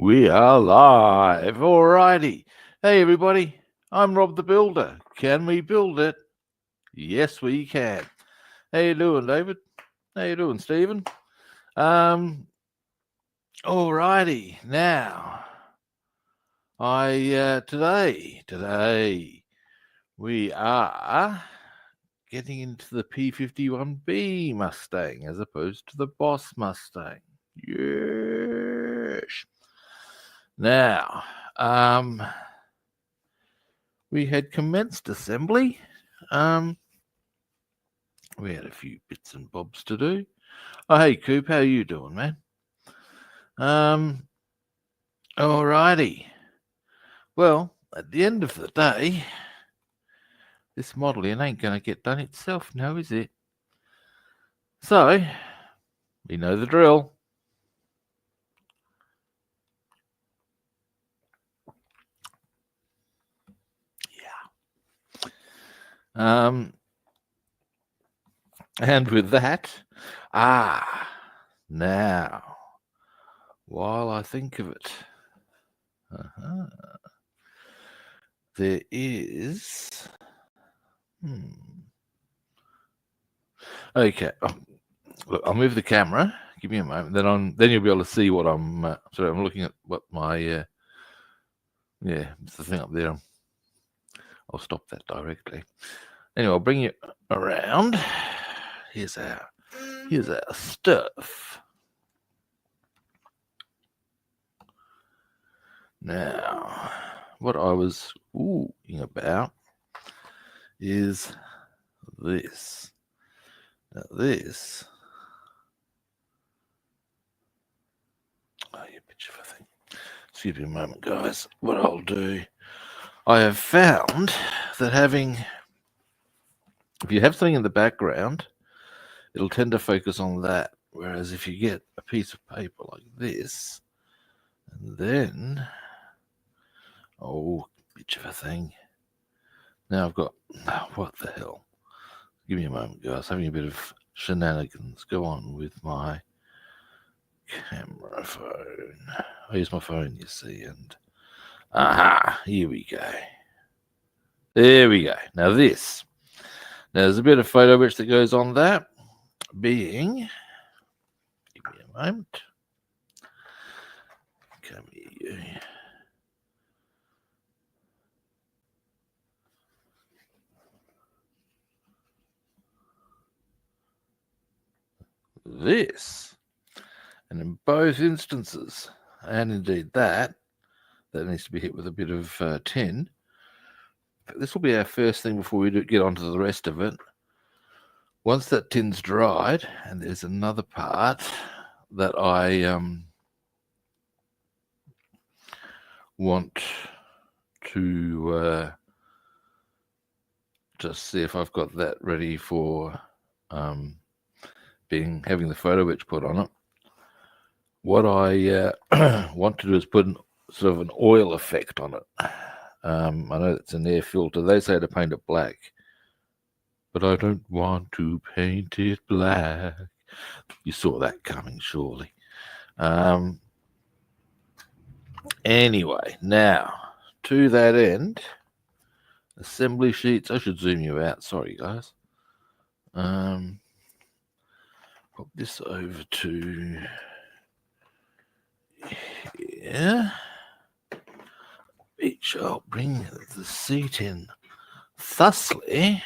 We are live. Alrighty. Hey, everybody. I'm Rob the Builder. Can we build it? Yes, we can. How you doing, David? How you doing, Stephen? Alrighty. Now, today we are getting into the P-51B Mustang as opposed to the Boss Mustang. Yes. Now, we had commenced assembly. We had a few bits and bobs to do. Oh, hey, Coop, how you doing, man? Alrighty. Well, at the end of the day, this modelling ain't going to get done itself now, is it? So, we know the drill. Yeah. And with that, now, while I think of it, there is, okay. Look, I'll move the camera. Give me a moment. Then you'll be able to see what I'm. Sorry, I'm looking at what my. It's the thing up there. I'll stop that directly. Anyway, I'll bring you around. Here's our stuff. Now, what I was oohing about is this. Now this. Oh, you bitch of a thing. Excuse me a moment, guys. What I'll do, I have found that if you have something in the background, it'll tend to focus on that. Whereas if you get a piece of paper like this, and then, bitch of a thing. Now I've got, what the hell? Give me a moment, guys. Having a bit of shenanigans go on with my camera phone. I use my phone, you see, and here we go. There we go. Now there's a bit of photo which that goes on that, being, give me a moment. Come here. This, and in both instances, and indeed that needs to be hit with a bit of tin. This will be our first thing before we get onto the rest of it. Once that tin's dried, and there's another part that I want to just see if I've got that ready for having the photo etch put on it. What I want to do is put sort of an oil effect on it. I know it's an air filter. They say to paint it black, but I don't want to paint it black. You saw that coming, surely. Anyway, now, to that end, assembly sheets. I should zoom you out. Sorry, guys. Pop this over to here. Which I'll bring the seat in. Thusly,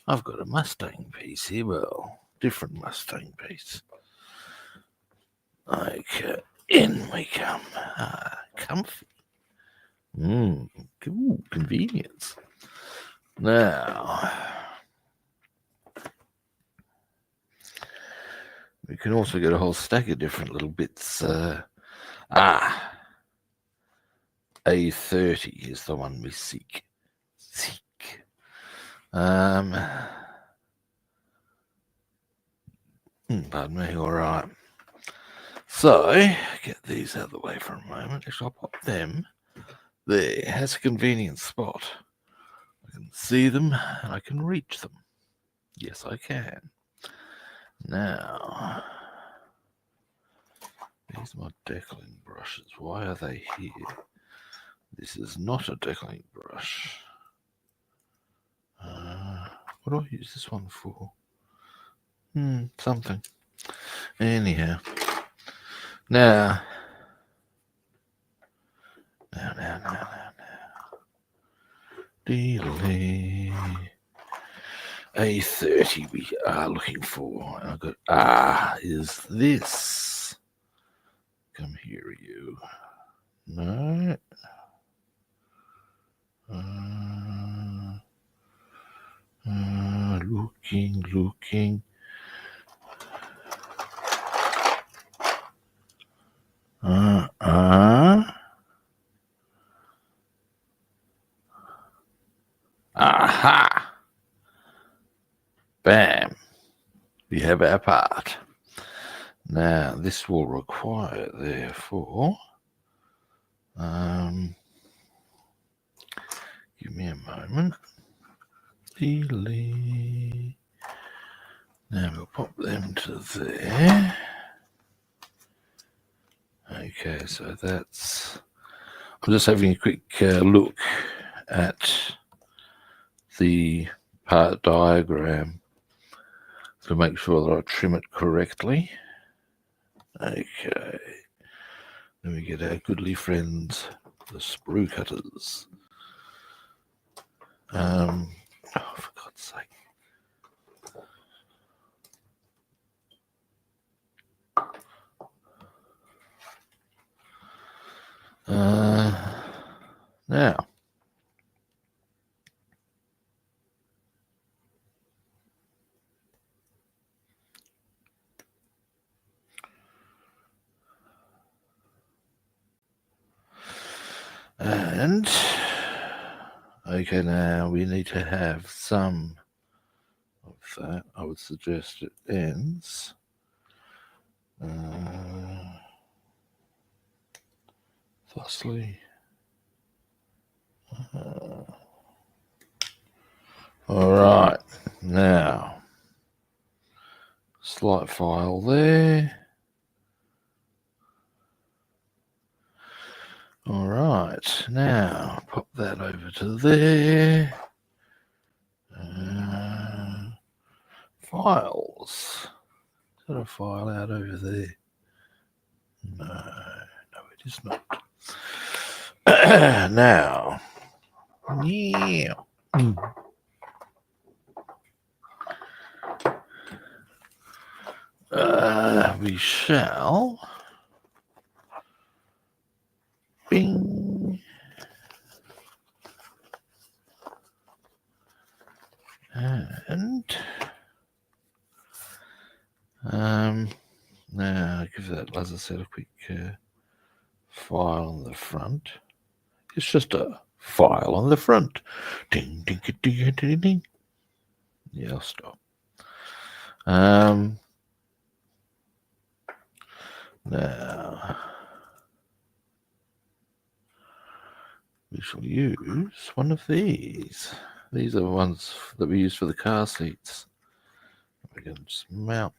I've got a Mustang piece here. Well, different Mustang piece. Okay, in we come. Comfy. Convenience. Now, we can also get a whole stack of different little bits. A30 is the one we seek. Pardon me, all right. So, get these out of the way for a moment. Actually, I'll pop them there. Has a convenient spot. I can see them and I can reach them. Yes, I can. Now, These are my decaling brushes. Why are they here? This is not a decaling brush. What do I use this one for? Something. Anyhow. Now. A30 we are looking for. And I've got, is this. Come here, you. No. Looking. Aha! Bam! We have our part. Now, this will require, therefore, give me a moment. Now we'll pop them to there. Okay, so that's... I'm just having a quick look at the part diagram to make sure that I trim it correctly. Okay. Then we get our goodly friends, the sprue cutters. Oh, for God's sake. Now, and okay, now we need to have some of that. I would suggest it ends. Thusly. All right, now slight file there. All right, now pop that over to there. Files. Is there a file out over there? No, it is not. Now, yeah. We shall bing and now give that, as I said, a quick file on the front. It's just a file on the front. Ding, ding, ding, ding, ding. Yeah, I'll stop. Now we shall use one of these. These are the ones that we use for the car seats. We can just mount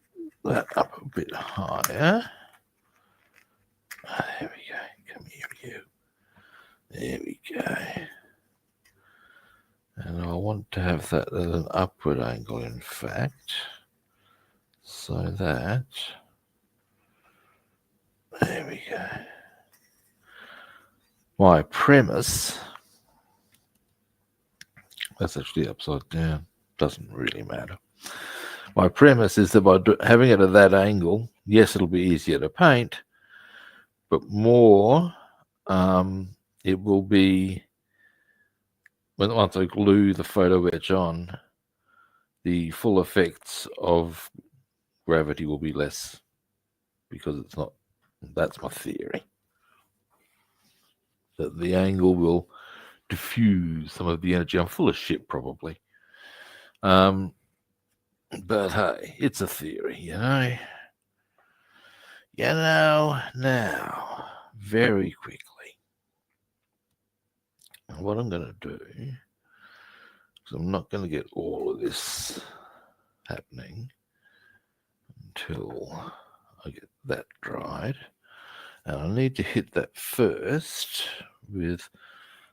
that up a bit higher. There we go. Come here, you. There we go. And I want to have that at an upward angle, in fact, so that, there we go. My premise, that's actually upside down, doesn't really matter. My premise is that by having it at that angle, yes, it'll be easier to paint, but more, it will be, once I glue the photo etch on, the full effects of gravity will be less, because it's not, that's my theory, that the angle will diffuse some of the energy. I'm full of shit, probably. But hey, it's a theory, you know. Now, very quickly, what I'm going to do, because I'm not going to get all of this happening until I get that dried. And I need to hit that first with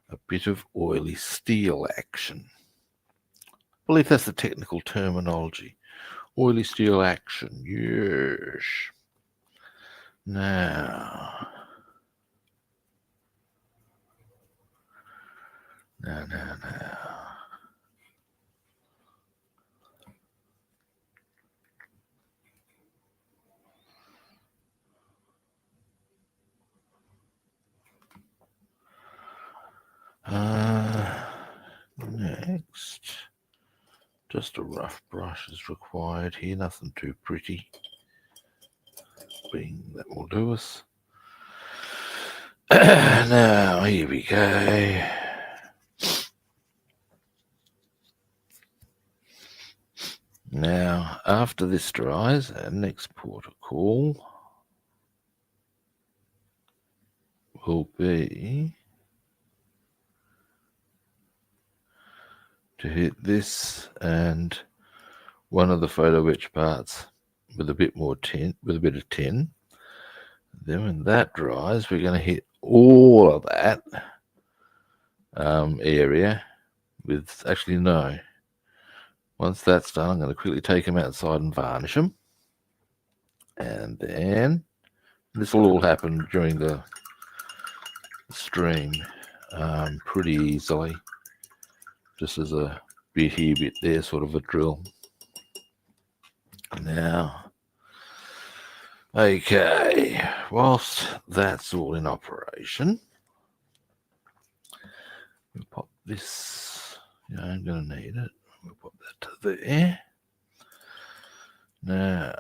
a bit of oily steel action. I believe that's the technical terminology. Oily steel action, yes. Now. Next, just a rough brush is required here, nothing too pretty. Bing, that will do us. Now, here we go. Now, after this dries, our next port of call will be to hit this and one of the photo etch parts with a bit more tin, with a bit of tin. Then when that dries, we're going to hit all of that area with, actually no. Once that's done, I'm going to quickly take them outside and varnish them. And then this will all happen during the stream pretty easily. Just as a bit here, bit there, sort of a drill. Now, okay, whilst that's all in operation, we'll pop this, I'm going to need it. We'll pop that to there. Now,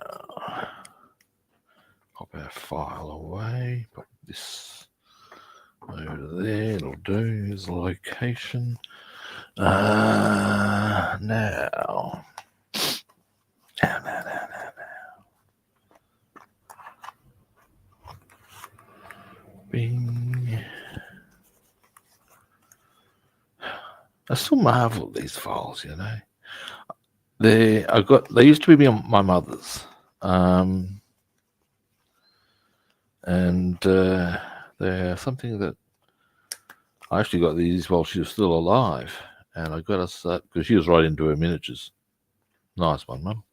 pop our file away, pop this over there, it'll do, here's the location. Now. Bing. I still marvel at these files, you know. They used to be my mother's, and they're something that I actually got these while she was still alive, and I got us that because she was right into her miniatures. Nice one, Mum.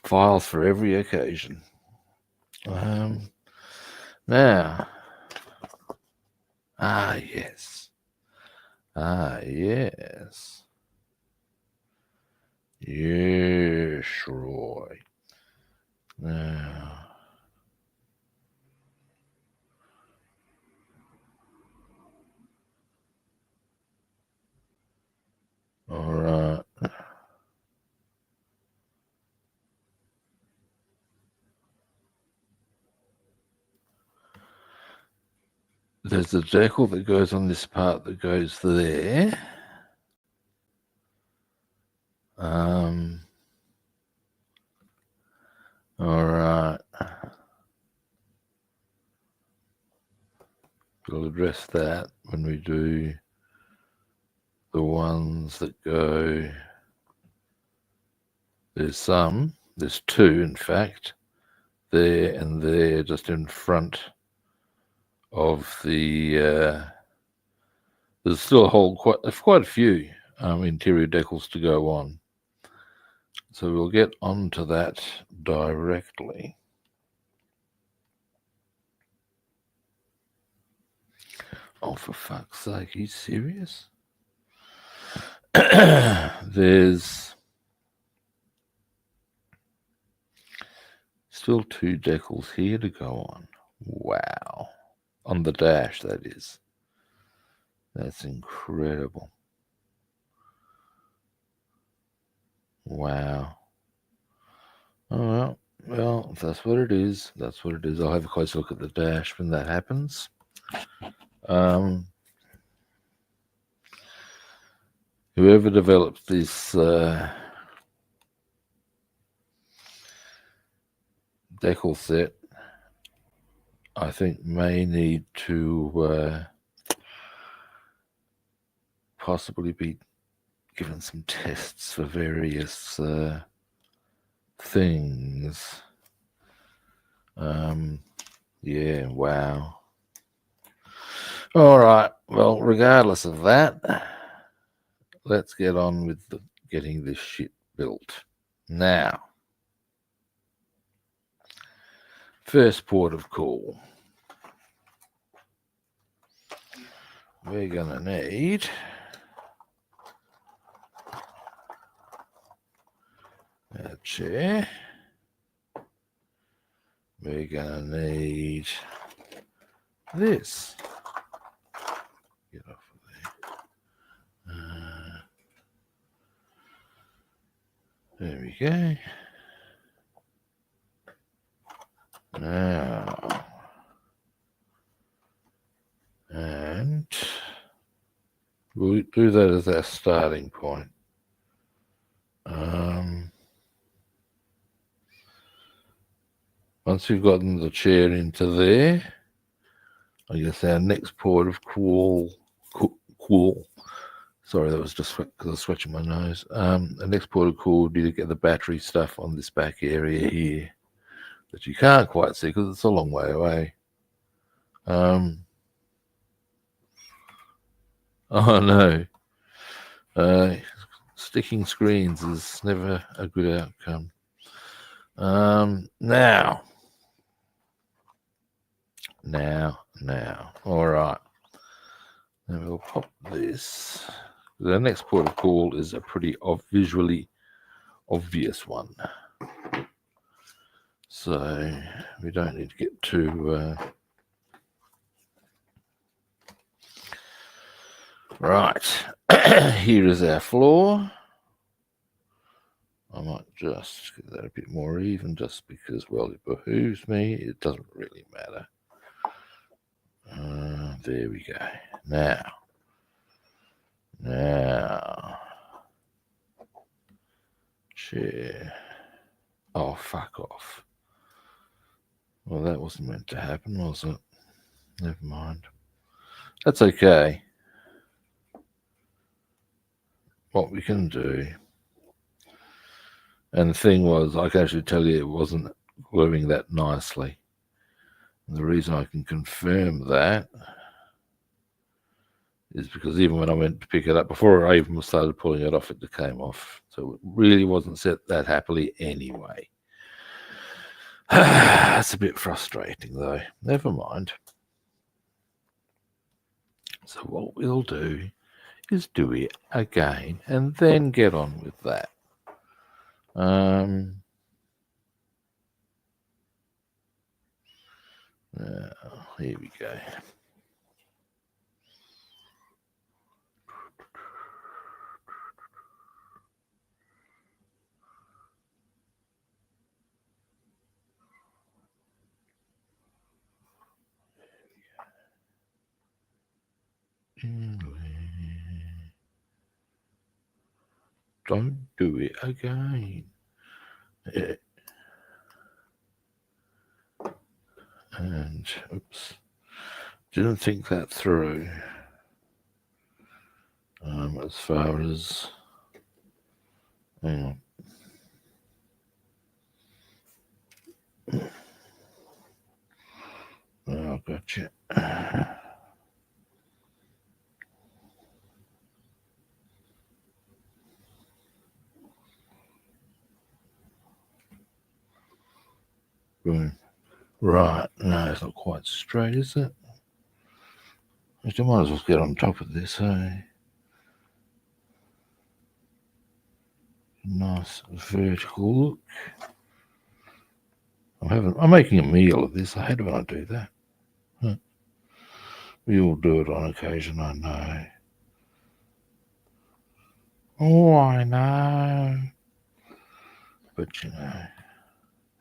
Files for every occasion. Now, yes. Yes. Yes, Roy. Now. All right. There's a decal that goes on this part that goes there. All right. We'll address that when we do the ones that go. There's two, in fact, there and there, just in front of the. There's still quite a few interior decals to go on. So we'll get onto that directly. Oh, for fuck's sake, are you serious? There's still two decals here to go on. Wow. On the dash, that is. That's incredible. Wow. Oh, well, if that's what it is, that's what it is. I'll have a close look at the dash when that happens. Whoever developed this decal set, I think may need to possibly be given some tests for various things. Yeah, wow. All right. Well, regardless of that, let's get on with getting this shit built. Now, first port of call. We're going to need a chair. We're going to need this. Get off of there. There we go. Now, and we'll do that as our starting point. Once we've gotten the chair into there, I guess our next port of call. Sorry, that was just because I was scratching my nose. The next port of call would be to get the battery stuff on this back area here that you can't quite see because it's a long way away. Oh no. Sticking screens is never a good outcome. Now. All right. Then we'll pop this. The next port of call is a pretty visually obvious one. So we don't need to get too... Right. Here is our floor. I might just get that a bit more even just because, well, it behooves me. It doesn't really matter. There we go. Now. Chair. Oh, fuck off. Well, that wasn't meant to happen, was it? Never mind. That's okay. What we can do. And the thing was, I can actually tell you it wasn't gluing that nicely. And the reason I can confirm that is because even when I went to pick it up, before I even started pulling it off, it came off. So it really wasn't set that happily anyway. That's a bit frustrating, though. Never mind. So what we'll do is do it again and then get on with that. Now, here we go. Don't do it again. And oops, didn't think that through. As far as hang on. Oh, gotcha. Boom. Right, no, it's not quite straight, is it? I might as well get on top of this, hey? Nice vertical look. I'm making a meal of this. I hate it when I do that. Huh. We all do it on occasion, I know. Oh, I know. But you know,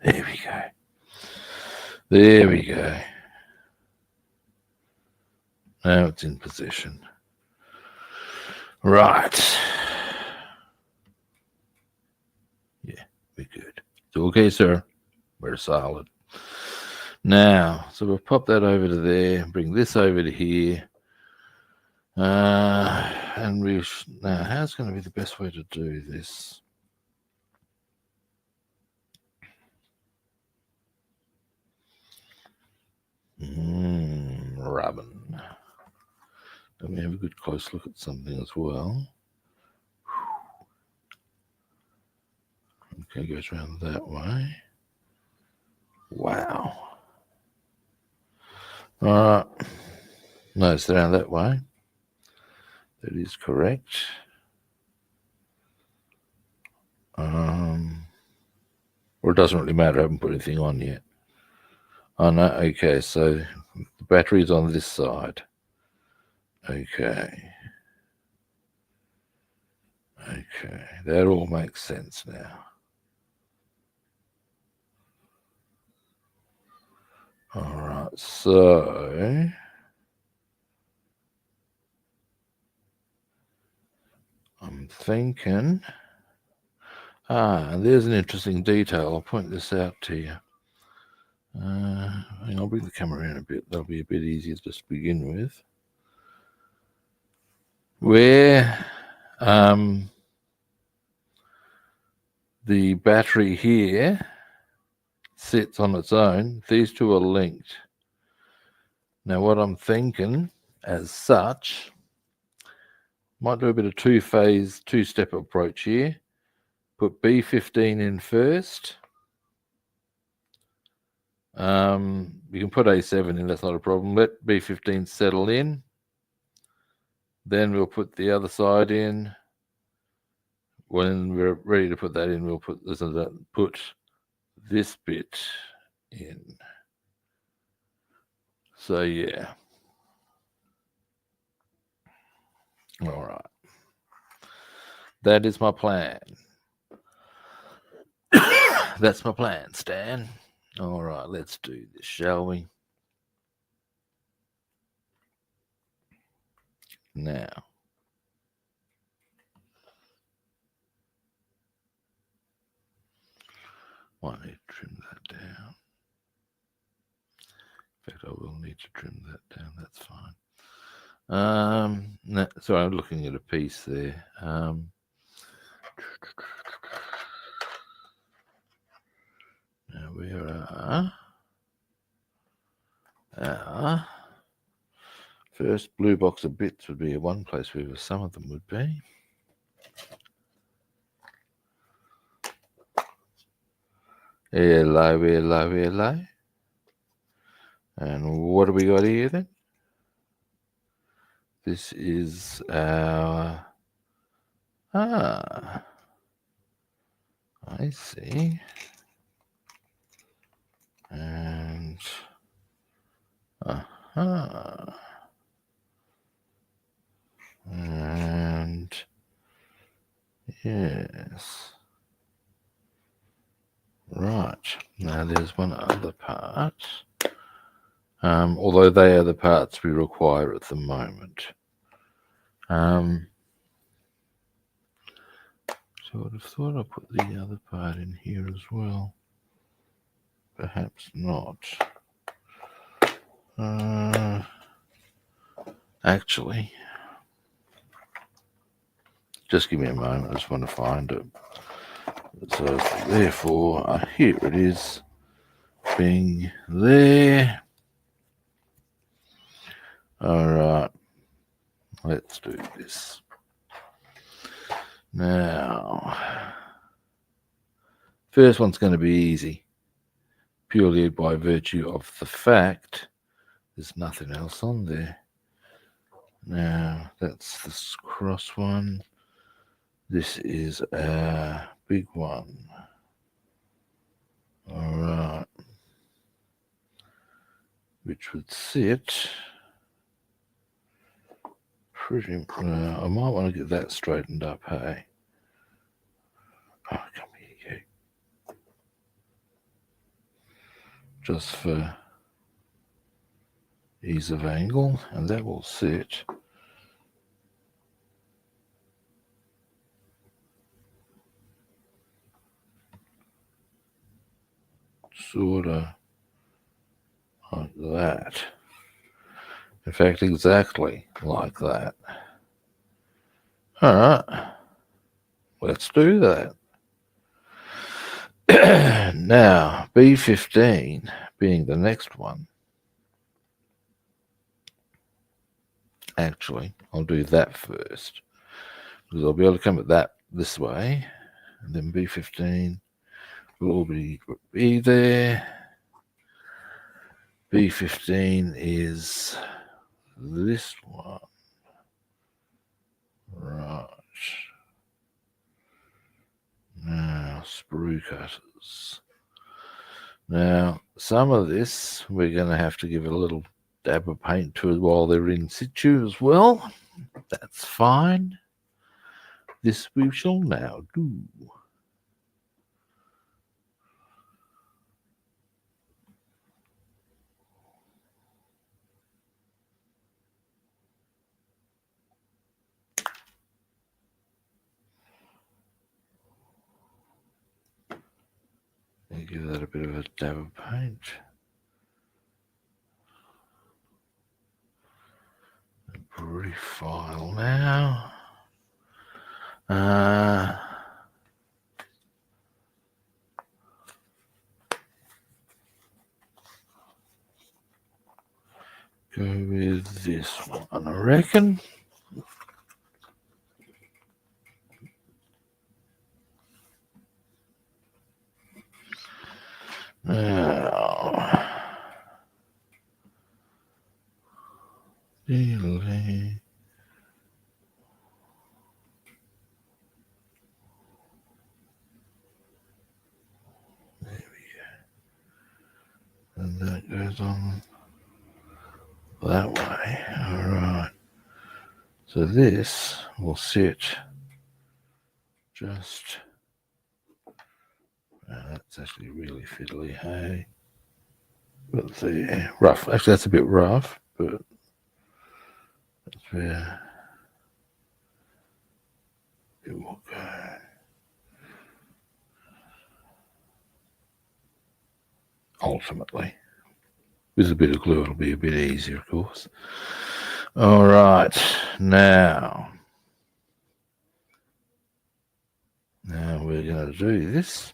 there we go. There we go. Now it's in position. Right. Yeah, we're good. It's okay, sir. We're solid. Now, so we'll pop that over to there, bring this over to here. And now, how's going to be the best way to do this? Let me have a good close look at something as well. Okay, goes around that way. Wow. Alright. No, it's around that way. That is correct. Or it doesn't really matter, I haven't put anything on yet. Oh no, okay, so the battery's on this side. Okay. Okay, that all makes sense now. Alright, so I'm thinking, and there's an interesting detail. I'll point this out to you. I'll bring the camera in a bit. That'll be a bit easier to just begin with. Where the battery here sits on its own, these two are linked. Now what I'm thinking as such, might do a bit of two-step approach here. Put B15 in first. You can put A7 in, that's not a problem. Let B15 settle in. Then we'll put the other side in. When we're ready to put that in, we'll put this bit in. So yeah. All right. That is my plan. That's my plan, Stan. All right, let's do this, shall we? Now. Might need to trim that down. In fact, I will need to trim that down, that's fine. No, sorry, I'm looking at a piece there. Now where are our first blue box of bits would be one place where some of them would be. Hello, hello, hello. And what do we got here then? This is our... I see. And... And... Yes. Right. Now there's one other part. Although they are the parts we require at the moment. So I would have thought I'd put the other part in here as well. Perhaps not. Actually, just give me a moment. I just want to find it. So therefore, here it is. Bing there. All right. Let's do this. Now, first one's going to be easy, purely by virtue of the fact there's nothing else on there. Now, that's this cross one. This is a big one. All right. Which would sit pretty... I might want to get that straightened up, hey? Oh, come here, you. Just for ease of angle, and that will sit sort of like that. In fact, exactly like that. All right, let's do that. Now, B15 being the next one. Actually, I'll do that first, because I'll be able to come at that this way, and then B15 will all be there. B15 is this one. Right. Now, sprue cutters. Now, some of this we're going to have to give a little dab of paint to while they're in situ as well. That's fine. This we shall now do. And give that a bit of a dab of paint. Brief file now. Go with this one, I reckon. Now, delay. There we go. And that goes on that way. All right. So this will sit just. That's actually really fiddly, hey. But the rough. Actually, that's a bit rough, but that's where it will go. Ultimately, with a bit of glue, it'll be a bit easier, of course. All right, now we're going to do this,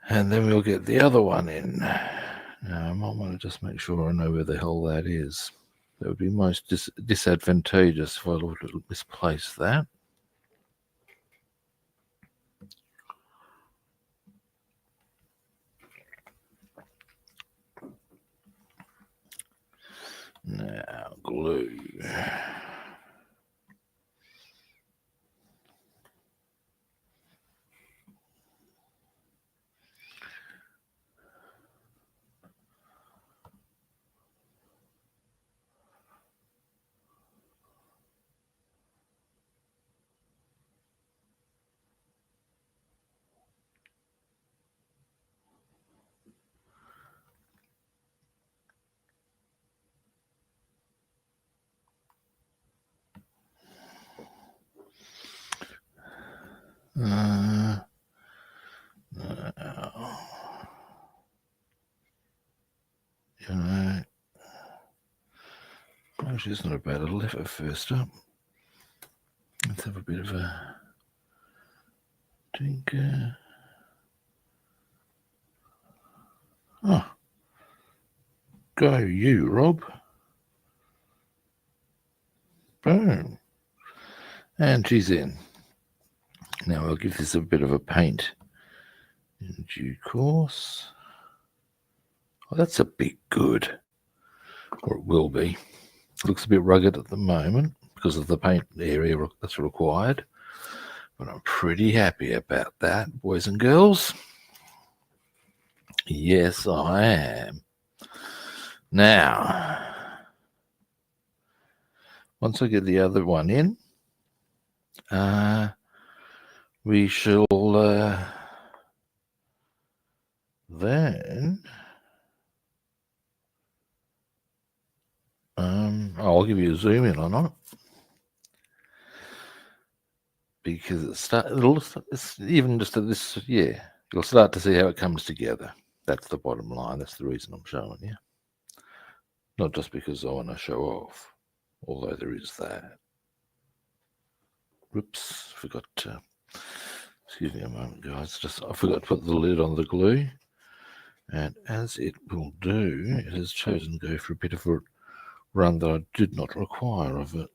and then we'll get the other one in. Now, I might want to just make sure I know where the hell that is. That would be most disadvantageous if I were to misplace that. Now, glue. You know, actually, it's not a bad little effort first up. Let's have a bit of a tinker. Oh, go you, Rob. Boom. And she's in. Now I'll give this a bit of a paint in due course. Oh, that's a bit good. Or it will be. It looks a bit rugged at the moment because of the paint area that's required. But I'm pretty happy about that, boys and girls. Yes, I am. Now, once I get the other one in, we shall then I'll give you a zoom in on it because it's even just at this, yeah, you'll start to see how it comes together. That's the bottom line. That's the reason I'm showing you. Not just because I want to show off, although there is that. Whoops, forgot to, excuse me a moment, guys. I forgot to put the lid on the glue. And as it will do, it has chosen to go for a bit of a run that I did not require of it.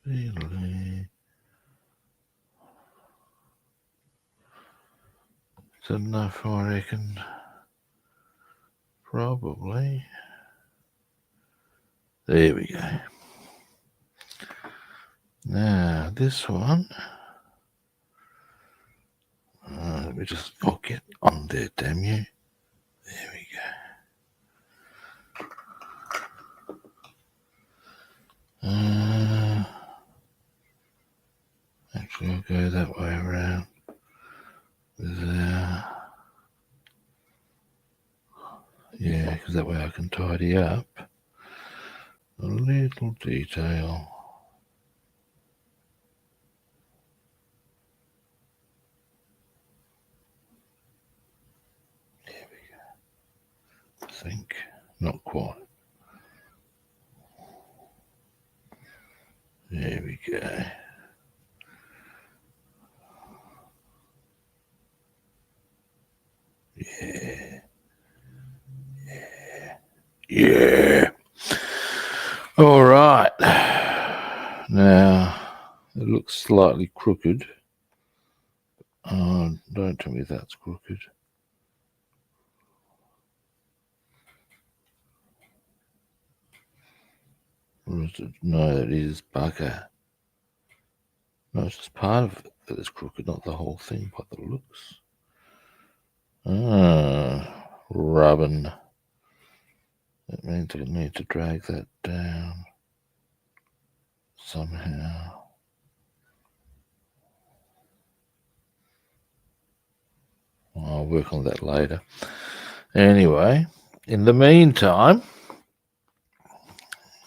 Really? Is that enough, I reckon? Probably. There we go. Now, this one. Let me just get on there, damn you. There we go. Actually, I'll go that way around. There. Yeah, because that way I can tidy up a little detail. There we go. I think. Not quite. There we go. Yeah. Yeah. All right. Now, it looks slightly crooked. Don't tell me that's crooked. Or is it? No, it is bugger. No, it's just part of it that is crooked, not the whole thing by the looks. Rubbing. That means I need to drag that down somehow. I'll work on that later. Anyway, in the meantime,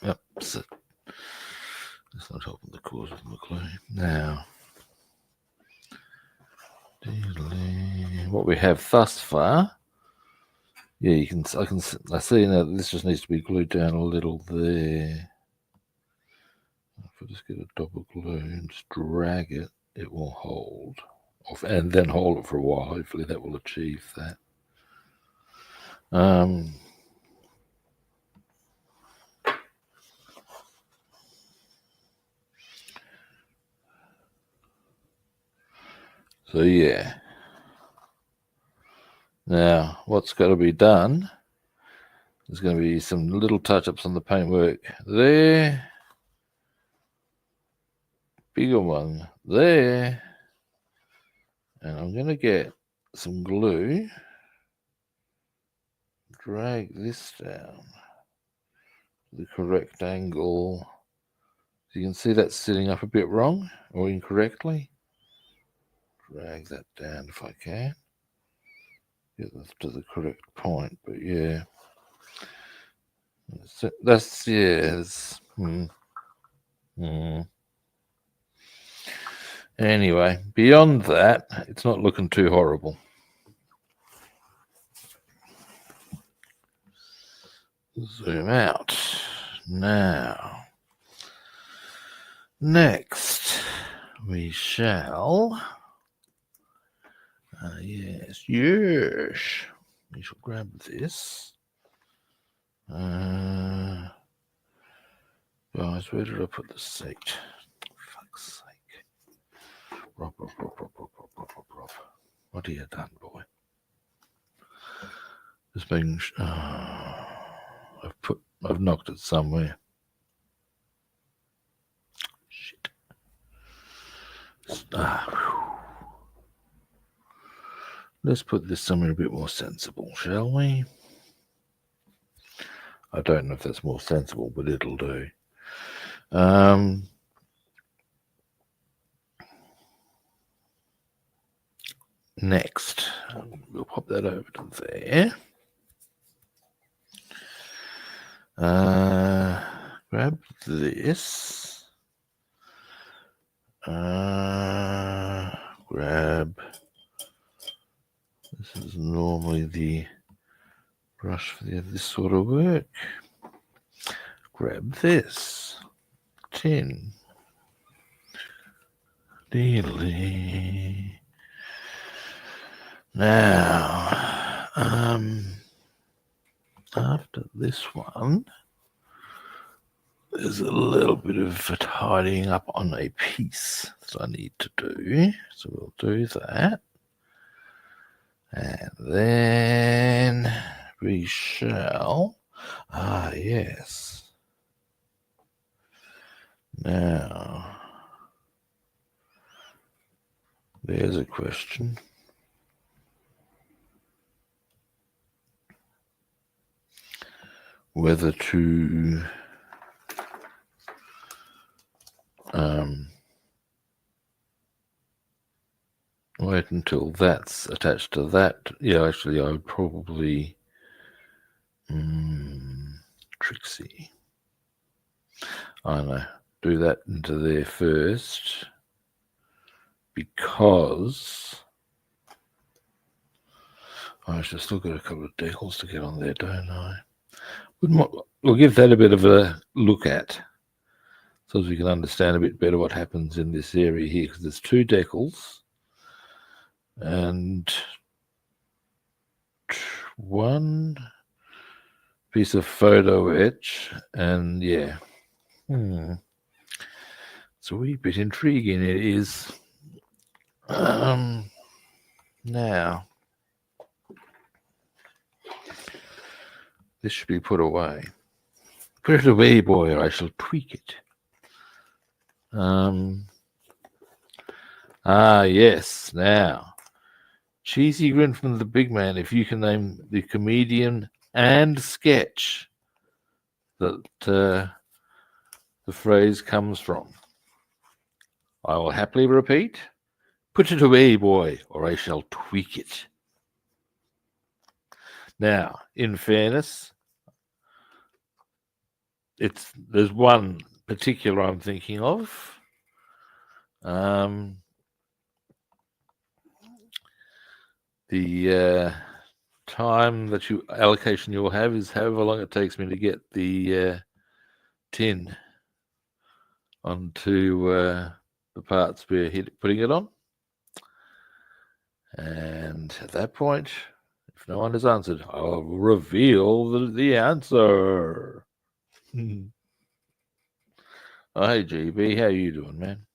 oops, that's not helping the cause of McLean. Now, what we have thus far, yeah, I see now that this just needs to be glued down a little there. If I just get a double glue and just drag it, it will hold off, and then hold it for a while. Hopefully that will achieve that. So yeah. Now, what's got to be done, there's going to be some little touch-ups on the paintwork there. Bigger one there. And I'm going to get some glue, drag this down to the correct angle. So you can see that's sitting up a bit wrong or incorrectly. Drag that down if I can. Get this to the correct point, but yeah. That's, yeah. Anyway, beyond that, it's not looking too horrible. Zoom out. Now, next we shall, yes, we shall grab this. Guys, where did I put the seat? Fuck's sake. Rob. What have you done, boy? Just being, I've knocked it somewhere. Shit. Let's put this somewhere a bit more sensible, shall we? I don't know if that's more sensible, but it'll do. Next, we'll pop that over to there. Grab this. Grab. This is normally the brush for this sort of work. Grab this tin. Now, after this one, there's a little bit of tidying up on a piece that I need to do. So we'll do that. And then we shall, yes. Now, there's a question. Whether to wait until that's attached to that. Yeah, actually, I would probably Trixie. I know. Do that into there first, because I should still got a couple of decals to get on there, don't I? We'll give that a bit of a look at, so as we can understand a bit better what happens in this area here, because there's 2 decals and 1 piece of photo etch, and yeah. It's a wee bit intriguing, it is. Now, this should be put away. Put it away, boy, or I shall tweak it. Yes. Now, cheesy grin from the big man. If you can name the comedian and sketch that the phrase comes from, I will happily repeat. Put it away, boy, or I shall tweak it. Now, in fairness, there's one particular I'm thinking of. The time that allocation you'll have is however long it takes me to get the tin onto the parts we're putting it on. And at that point, if no one has answered, I'll reveal the answer. Oh, hey, GB, how you doing, man?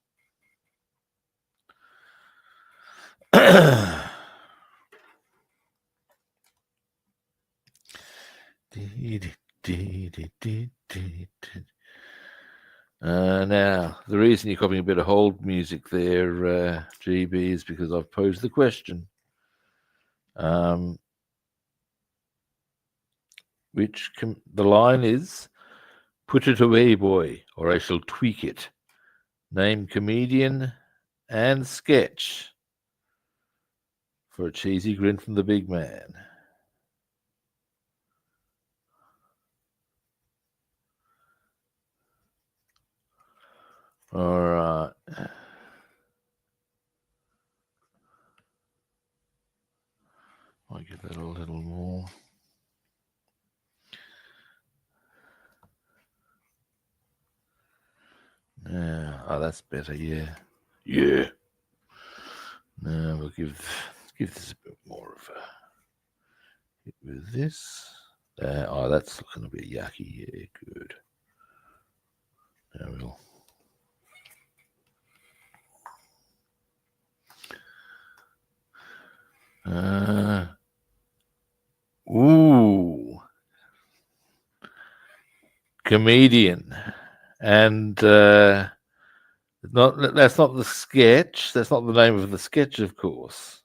Now, the reason you're copying a bit of hold music there, GB, is because I've posed the question. The line is, put it away, boy, or I shall tweak it. Name comedian and sketch for a cheesy grin from the big man. All right. I'll give that a little more. Yeah, that's better, yeah. Yeah. Now we'll give this a bit more of a hit with this. That's looking a bit yucky, yeah, good. Now we'll comedian, and that's not the sketch. That's not the name of the sketch, of course.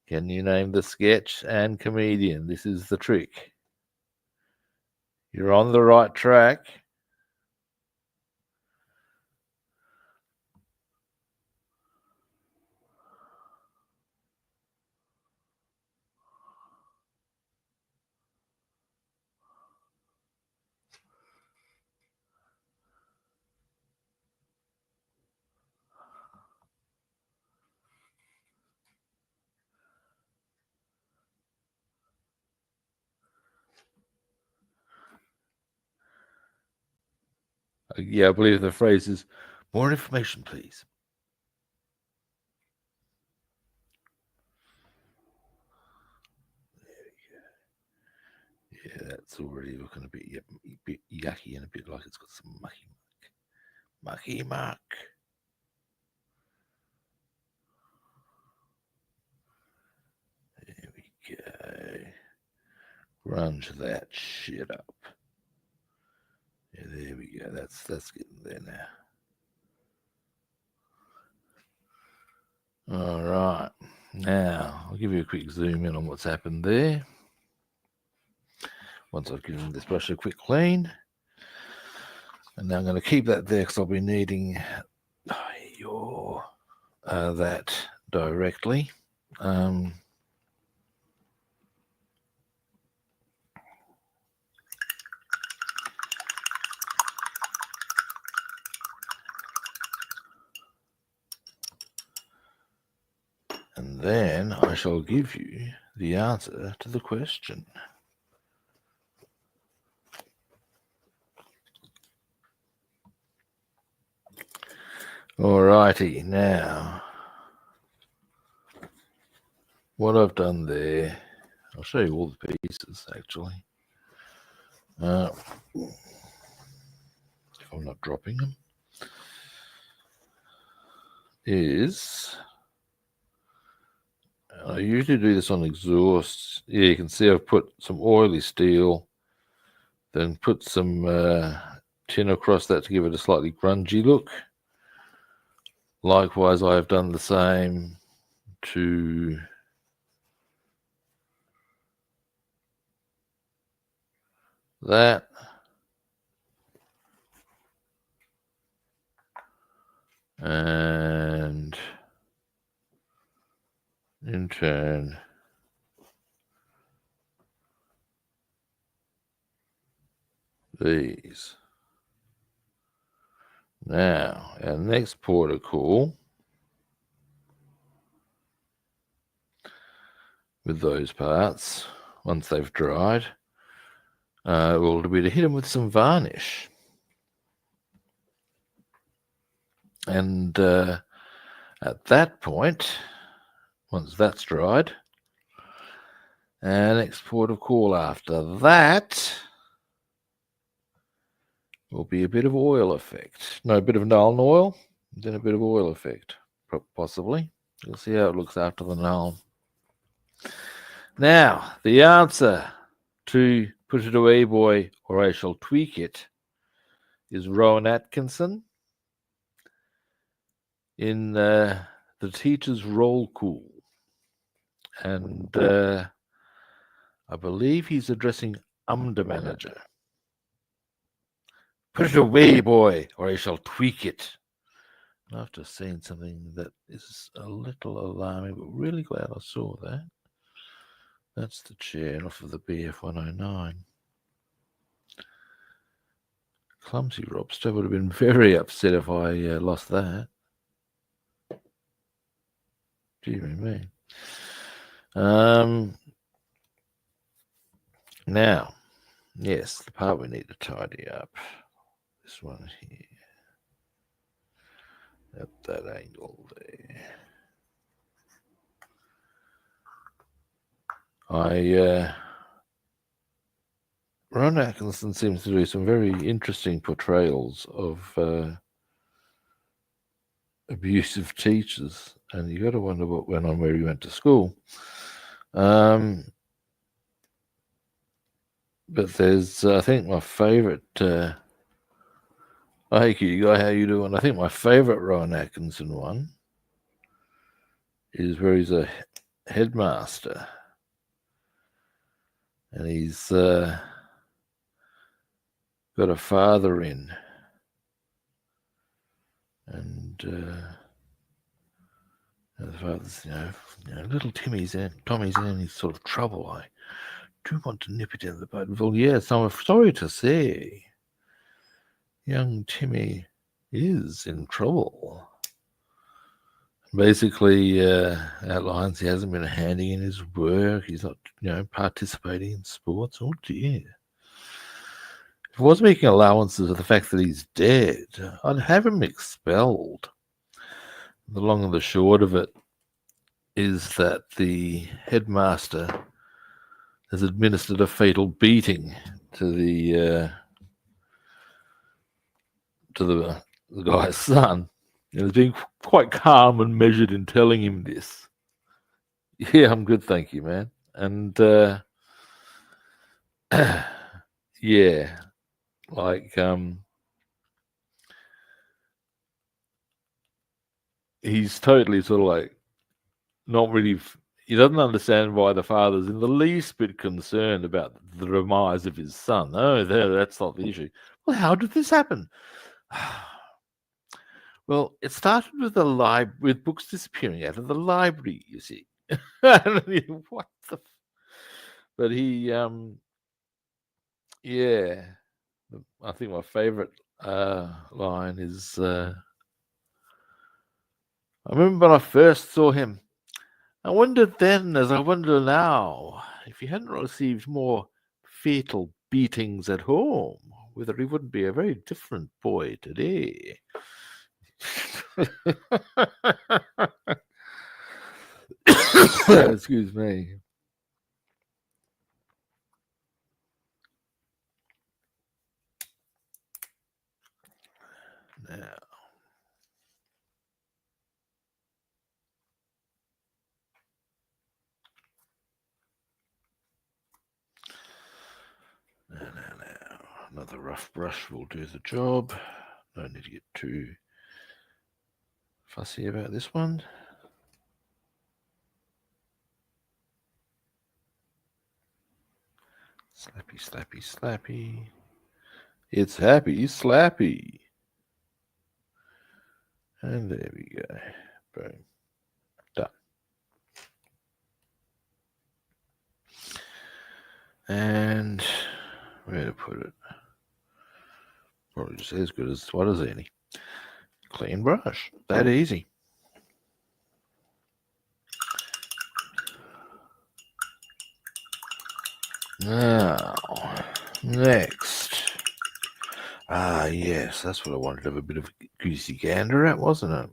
Can you name the sketch and comedian? This is the trick. You're on the right track. Yeah, I believe the phrase is, more information, please. That's already looking a bit yucky and a bit like it's got some mucky muck. There we go. Grunge that shit up. Yeah, there we go. That's getting there now. All right. Now, I'll give you a quick zoom in on what's happened there. Once I've given this brush a quick clean. And now I'm going to keep that there because I'll be needing that directly. And then I shall give you the answer to the question. Alrighty, now what I've done there, I'll show you all the pieces actually. If I'm not dropping them, is I usually do this on exhausts. Yeah, you can see I've put some oily steel, then put some tin across that to give it a slightly grungy look. Likewise, I have done the same to that. And in turn, these. Now, our next port of call with those parts, once they've dried, will be to hit them with some varnish. And at that point, once that's dried, our next port of call after that will be a bit of oil effect. No, a bit of Nuln oil, then a bit of oil effect, possibly. You'll see how it looks after the Nuln. Now, the answer to put it away, boy, or I shall tweak it is Rowan Atkinson in the teacher's roll call. And I believe he's addressing the manager. Put it away, boy, or I shall tweak it. And after seeing something that is a little alarming, but really glad I saw that. That's the chair off of the BF-109. Clumsy Robster would have been very upset if I lost that. Dear me. Now, yes, the part we need to tidy up. This one here. At that angle there. Ron Atkinson seems to do some very interesting portrayals of abusive teachers, and you got to wonder what went on where he went to school. But there's, I think, my favorite. Hey, you guy, how you doing? I think my favorite Rowan Atkinson one is where he's a headmaster, and he's got a father in, and the father's, little Tommy's in any sort of trouble. I do want to nip it in the bud. Well, yes, I'm sorry to say, young Timmy is in trouble. Basically, outlines he hasn't been handing in his work. He's not, participating in sports. Oh dear. If I was making allowances for the fact that he's dead, I'd have him expelled. The long and the short of it is that the headmaster has administered a fatal beating to the guy's son. And he's being quite calm and measured in telling him this. Yeah, I'm good, thank you, man. And yeah, like he's totally sort of like not really. He doesn't understand why the father's in the least bit concerned about the demise of his son. No, that's not the issue. Well, how did this happen? Well, it started with with books disappearing out of the library. You see, what the? But he, yeah. I think my favorite line is. I remember when I first saw him. I wondered then, as I wonder now, if he hadn't received more fatal beatings at home, whether he wouldn't be a very different boy today. Excuse me. Now, another rough brush will do the job. No need to get too fussy about this one. Slappy, slappy, slappy. It's happy, slappy. And there we go. Boom. Done. And where to put it? Probably just as good as what is any. Clean brush. That easy. Now, next. Ah, yes, that's what I wanted to have a bit of a goosey gander at, wasn't it?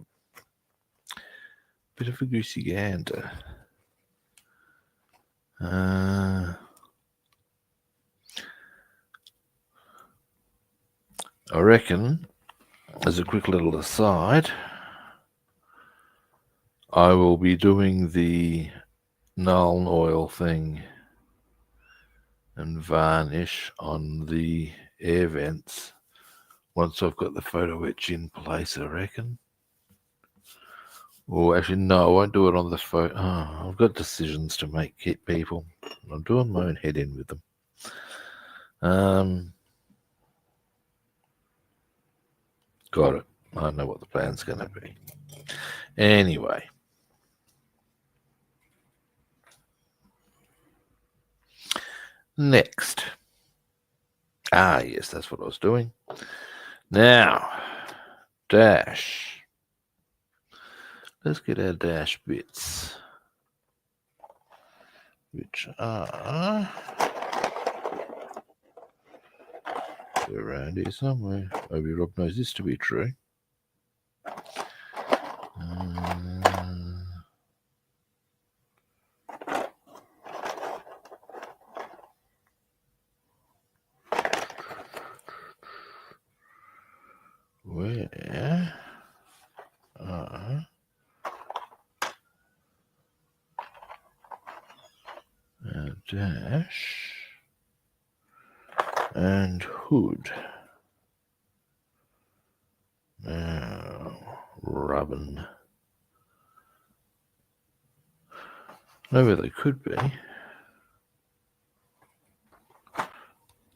Bit of a goosey gander. I reckon, as a quick little aside, I will be doing the Nuln oil thing and varnish on the air vents once I've got the photo etch in place, I reckon. Or actually, no, I won't do it on the photo. Oh, I've got decisions to make, people. I'm doing my own head in with them. Got it. I know what the plan's going to be. Anyway. Next. Ah, yes, that's what I was doing. Now, dash. Let's get our dash bits, which are around here somewhere. Maybe Rob knows this to be true. Where are our dash and hood? Now, rubbing. Maybe they could be.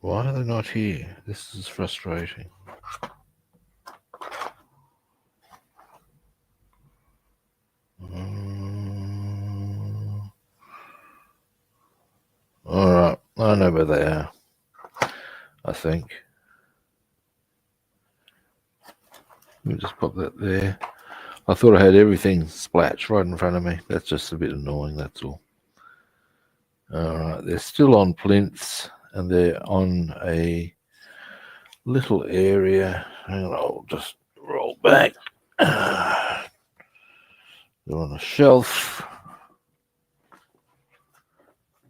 Why are they not here? This is frustrating. All right, I know where they are. I think. Let me just pop that there. I thought I had everything splatched right in front of me. That's just a bit annoying, that's all. All right, they're still on plinths and they're on a little area. Hang on, I'll just roll back. They're on a shelf.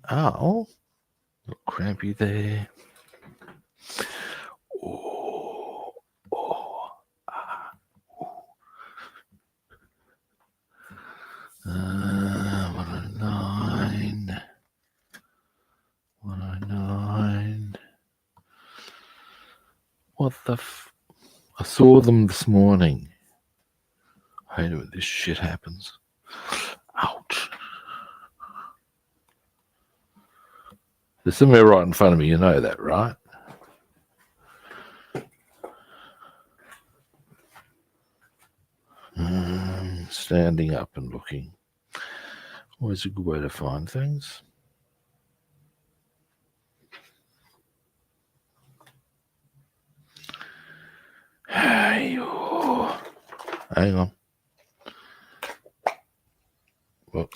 Ow. A little crampy there. Oh, oh, ah, oh. 109. 109. What the I saw them this morning. I hate it when this shit happens. Ouch. There's somewhere right in front of me, you know that, right? Standing up and looking. Always a good way to find things. Hey, oh. Hang on. Well,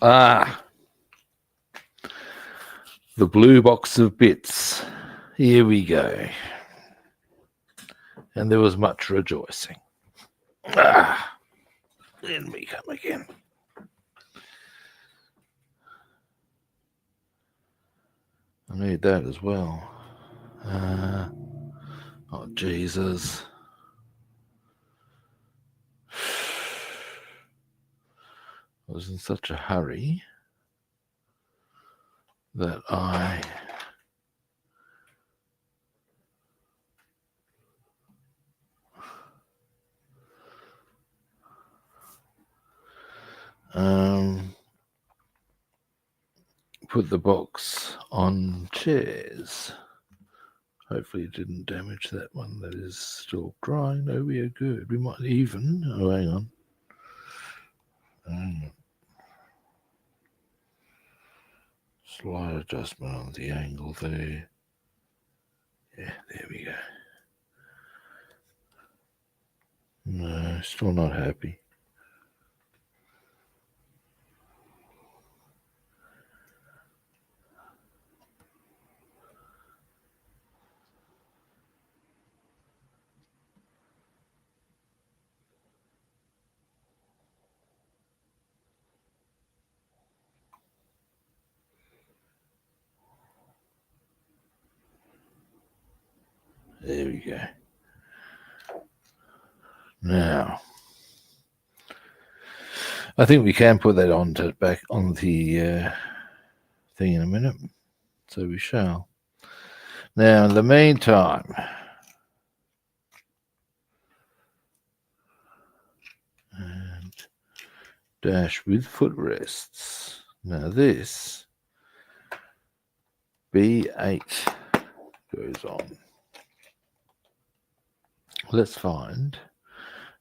the blue box of bits. Here we go. And there was much rejoicing. Then we come again. I need that as well. Oh, Jesus. I was in such a hurry that I put the box on chairs. Hopefully it didn't damage that one that is still drying. No, we are good. We might even... Oh, hang on. Slight adjustment on the angle there. Yeah, there we go. No, still not happy. There we go. Now, I think we can put that on back on the thing in a minute. So we shall. Now, in the meantime, and dash with footrests. Now this B8 goes on. Let's find.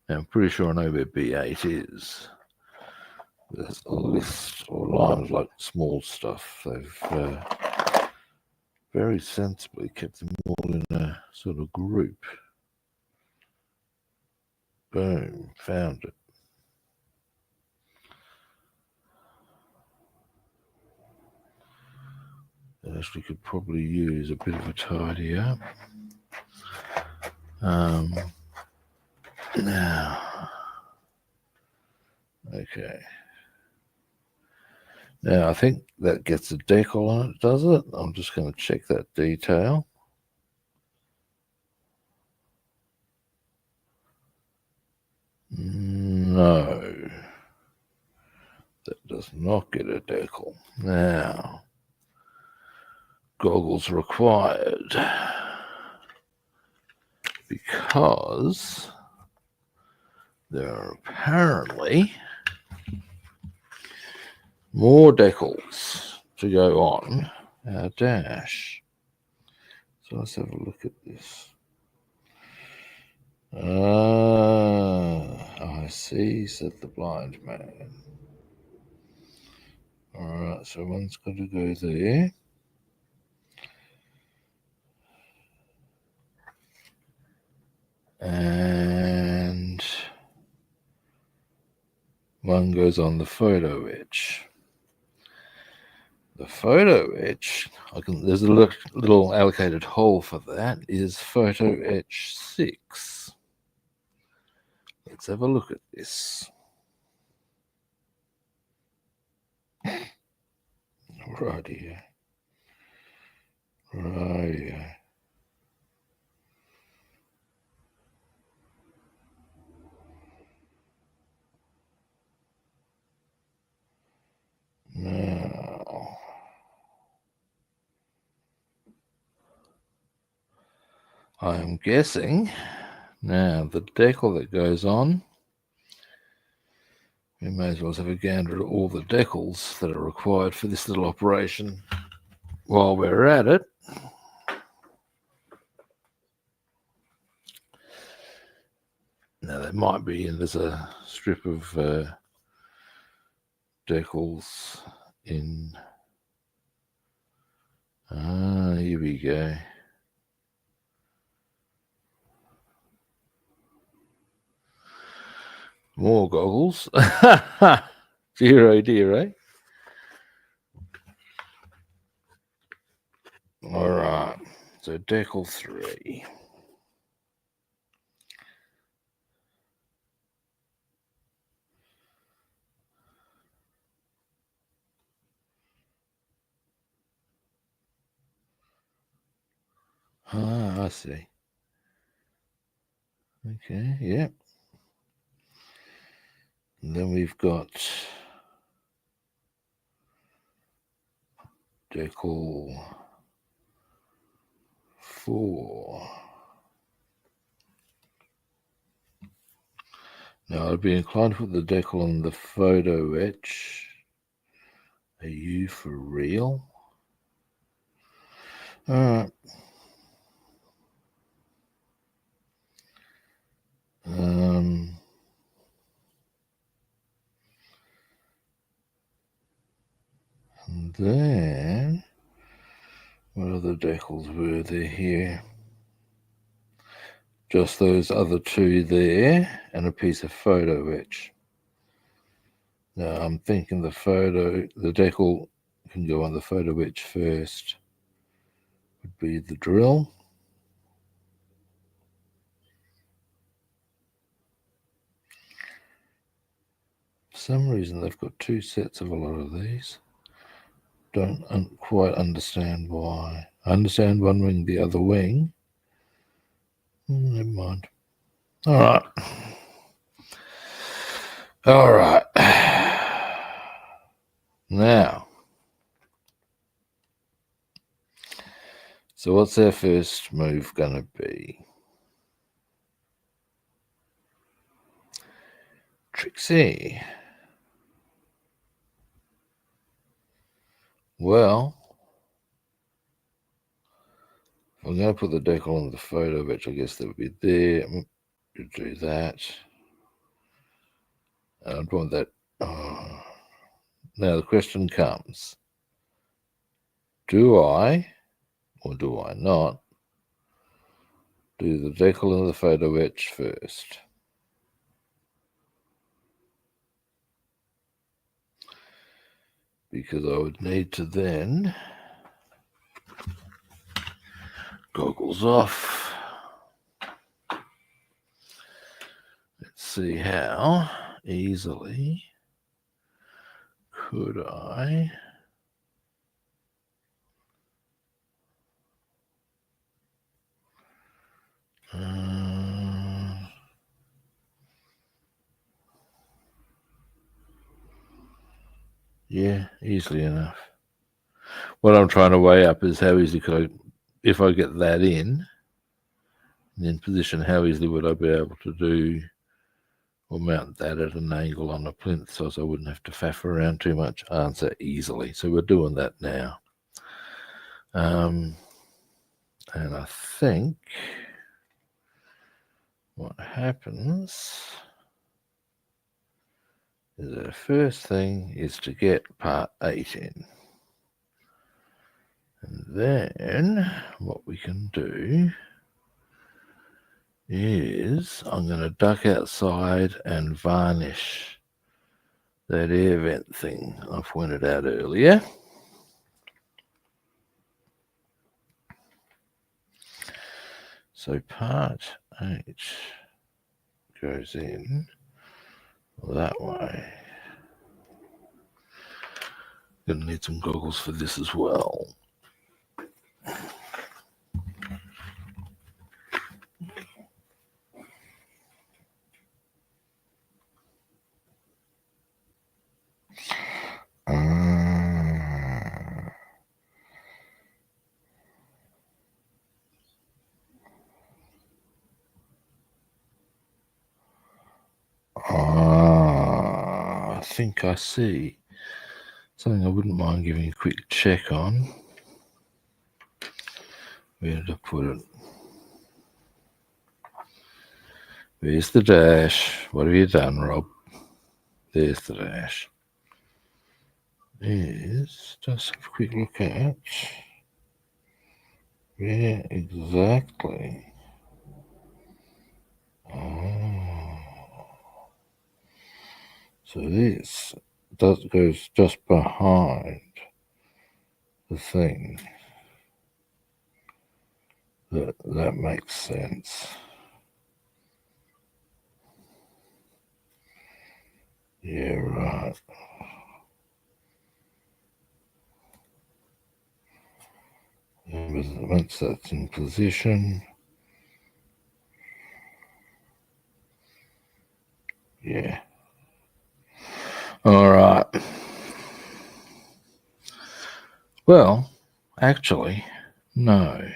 Now, I'm pretty sure I know where B8 is. There's a list or lines like small stuff. They've very sensibly kept them all in a sort of group. Boom, found it. It actually could probably use a bit of a tidy up. Now, okay. Now, I think that gets a decal on it, does it? I'm just going to check that detail. No, that does not get a decal. Now, goggles required because there are apparently more decals to go on our dash. So let's have a look at this. I see, said the blind man. All right, so one's got to go there. And one goes on the photo etch. The photo etch, there's a little allocated hole for that, is photo etch 6. Let's have a look at this. Right here. Right here. I am guessing now the decal that goes on, we may as well have a gander at all the decals that are required for this little operation while we're at it. Now there might be, and there's a strip of decals in. Here we go. More goggles. Dear, oh dear, eh? All right. So decal 3. I see. Okay, yeah. And then we've got decal 4. Now I'd be inclined to put the decal on the photo etch. Are you for real? All right. And then what other decals were there here? Just those other 2 there and a piece of photo etch. Now I'm thinking the decal can go on the photo etch first. Would be the drill. For some reason they've got 2 sets of a lot of these. Don't quite understand why. I understand one wing, the other wing. Never mind. All right. All right. Now, so what's our first move going to be? Trixie. Well, if I'm going to put the decal on the photo, which I guess that would be there. I'm going to do that. I'd want that. Oh. Now the question comes, do I, or do I not, do the decal and the photo etch first? Because I would need to then, goggles off. Let's see how easily could I yeah, easily enough. What I'm trying to weigh up is how easy could I, if I get that in position, how easily would I be able to do or mount that at an angle on a plinth so I wouldn't have to faff around too much? Answer, easily. So we're doing that now. And I think what happens is the first thing is to get part 8 in. And then what we can do is I'm going to duck outside and varnish that air vent thing I pointed out earlier. So part 8 goes in that way. Gonna need some goggles for this as well. Ah, I think I see something I wouldn't mind giving a quick check on. Where did I put it? Where's the dash? What have you done, Rob? There's the dash. Just have a quick look at where exactly. Oh. So this goes just behind the thing. That makes sense. Yeah, right. And once that's in position, yeah. All right. Well, actually, no.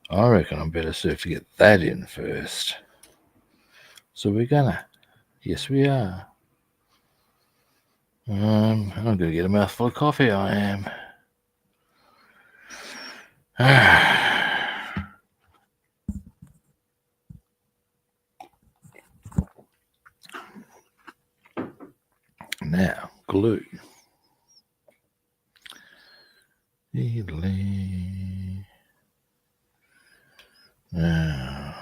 I reckon I'm better served to get that in first. So we're gonna. Yes, we are. I'm gonna get a mouthful of coffee. I am. Now, glue. Now,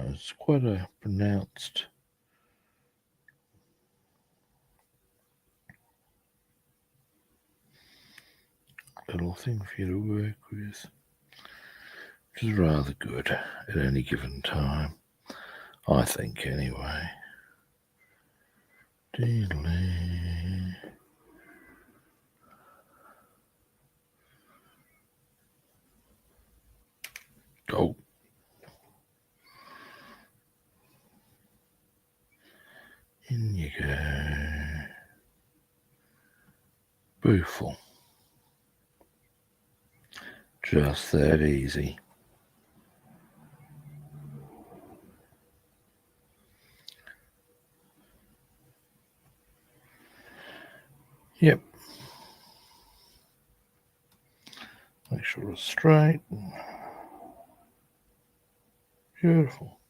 it's quite a pronounced little thing for you to work with, which is rather good at any given time, I think, anyway. Oh. In you go. Beautiful. Just that easy. Yep. Make sure it's straight. Beautiful.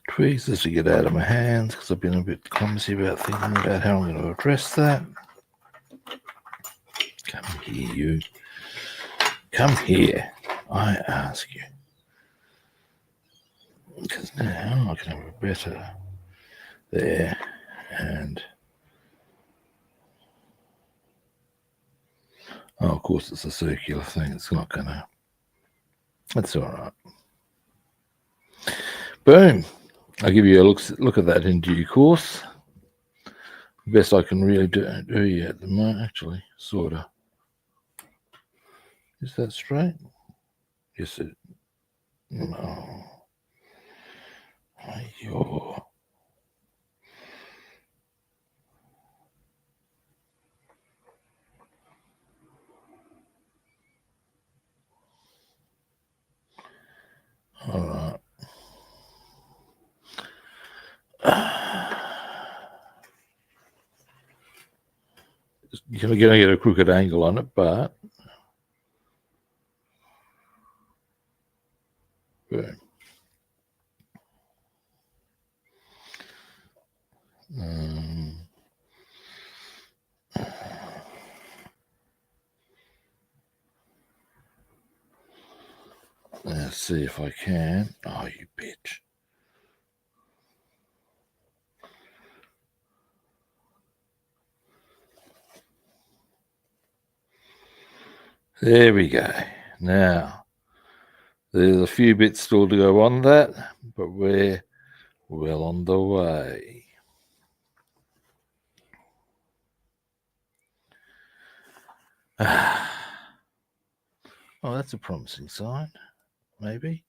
Tweezers to get out of my hands because I've been a bit clumsy about thinking about how I'm going to address that. Come here, you. Come here, I ask you. Because now I can have a better there. And oh, of course, it's a circular thing. It's not going to. That's all right. Boom. I'll give you a look at that in due course. Best I can really do you at the moment, actually, sort of. Is that straight? Yes, it. No. You're. All right. You're going to get a crooked angle on it, but boom. Let's see if I can. Oh, you bitch. There we go. Now, there's a few bits still to go on that, but we're well on the way. Oh, that's a promising sign, maybe.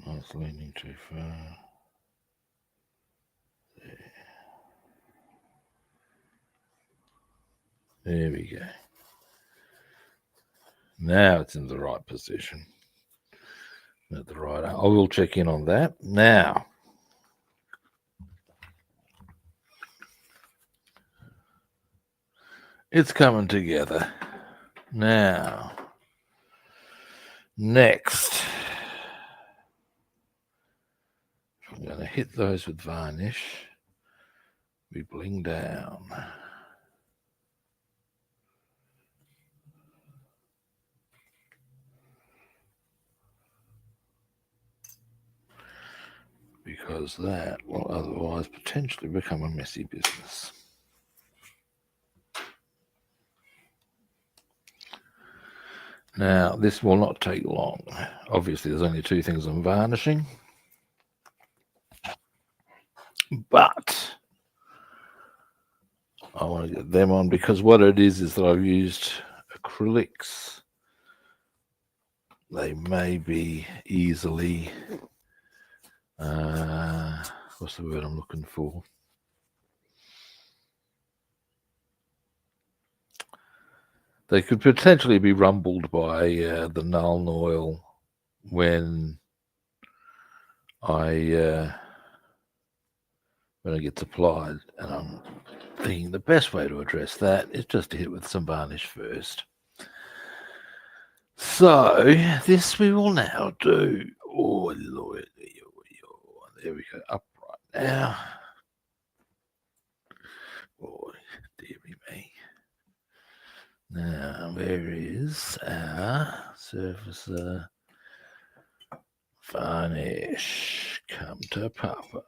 Not leaning too far. There. There we go. Now it's in the right position. At the right, I will check in on that. Now, it's coming together. Now, next, I'm going to hit those with varnish. We bling down. Because that will otherwise potentially become a messy business. Now, this will not take long. Obviously, there's only two things I'm varnishing. But I want to get them on because what it is that I've used acrylics. They may be easily, what's the word I'm looking for? They could potentially be rumbled by the Nuln oil when it gets applied, and I'm thinking the best way to address that is just to hit with some varnish first. So this we will now do. Oh Lord, there we go, upright now. Oh, dearie me. Now, where is our surface varnish? Come to Papa.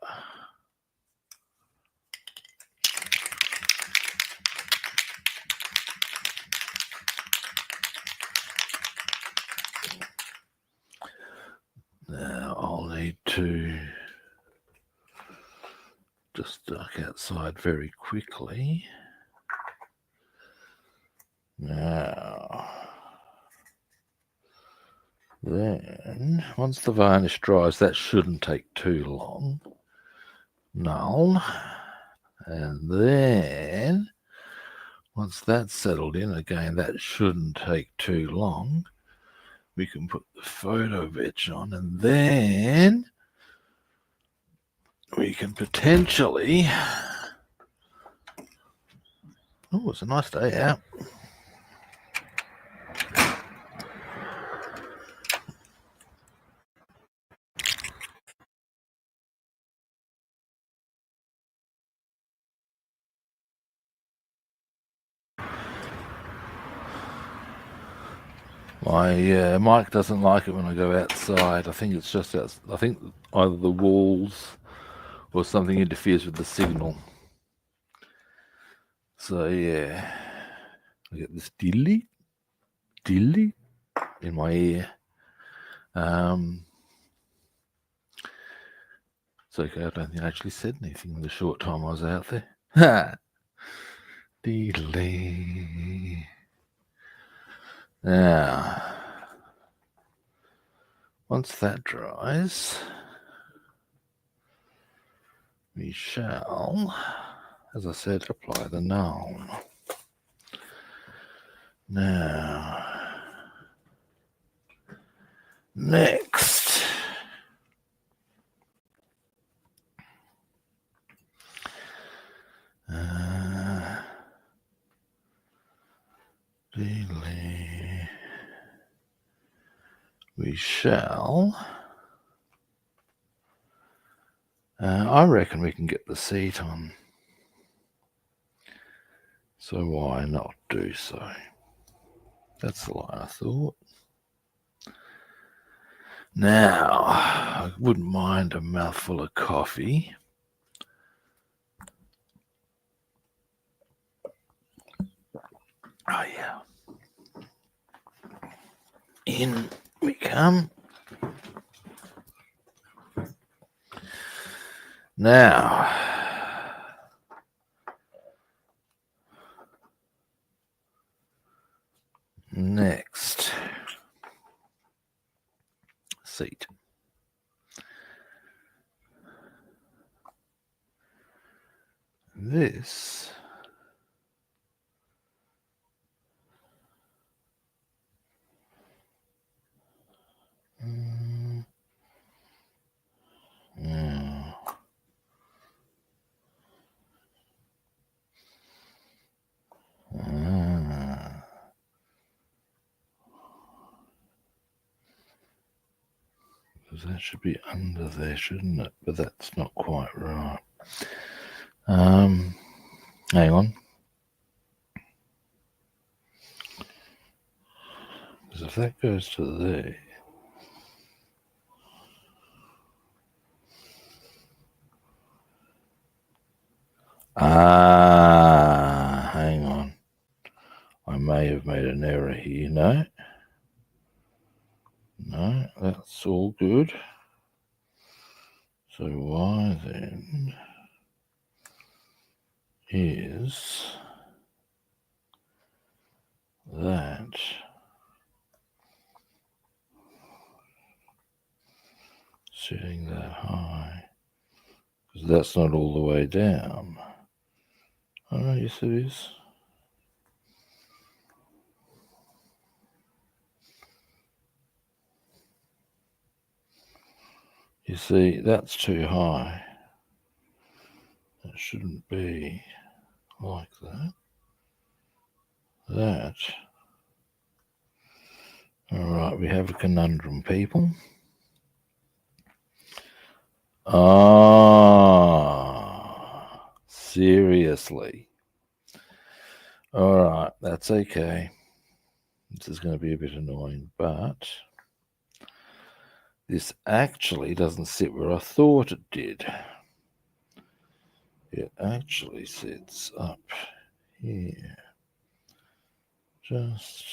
Now, I'll need to just duck outside very quickly. Now, then, once the varnish dries, that shouldn't take too long. Null. And then, once that's settled in, again, that shouldn't take too long. We can put the photo etch on, and then we can potentially... Oh, it's a nice day out. My mic doesn't like it when I go outside. I think it's just I think either the walls or something interferes with the signal. So yeah, I get this dilly in my ear. It's okay. I don't think I actually said anything in the short time I was out there. Ha! Dilly. Now, once that dries, we shall, as I said, apply the Nuln. Now, next, we shall, I reckon we can get the seat on, so why not do so? That's the line I thought. Now, I wouldn't mind a mouthful of coffee. Oh yeah. In we come. Now, next, seat. This Because that should be under there, shouldn't it? But that's not quite right. Hang on. Because if that goes to there, hang on. I may have made an error here. No, that's all good. So why then is that sitting that high? Because that's not all the way down. Oh, yes it is. You see, that's too high. It shouldn't be like that. All right, we have a conundrum, people. Seriously. All right, that's okay. This is going to be a bit annoying, but this actually doesn't sit where I thought it did. It actually sits up here. Just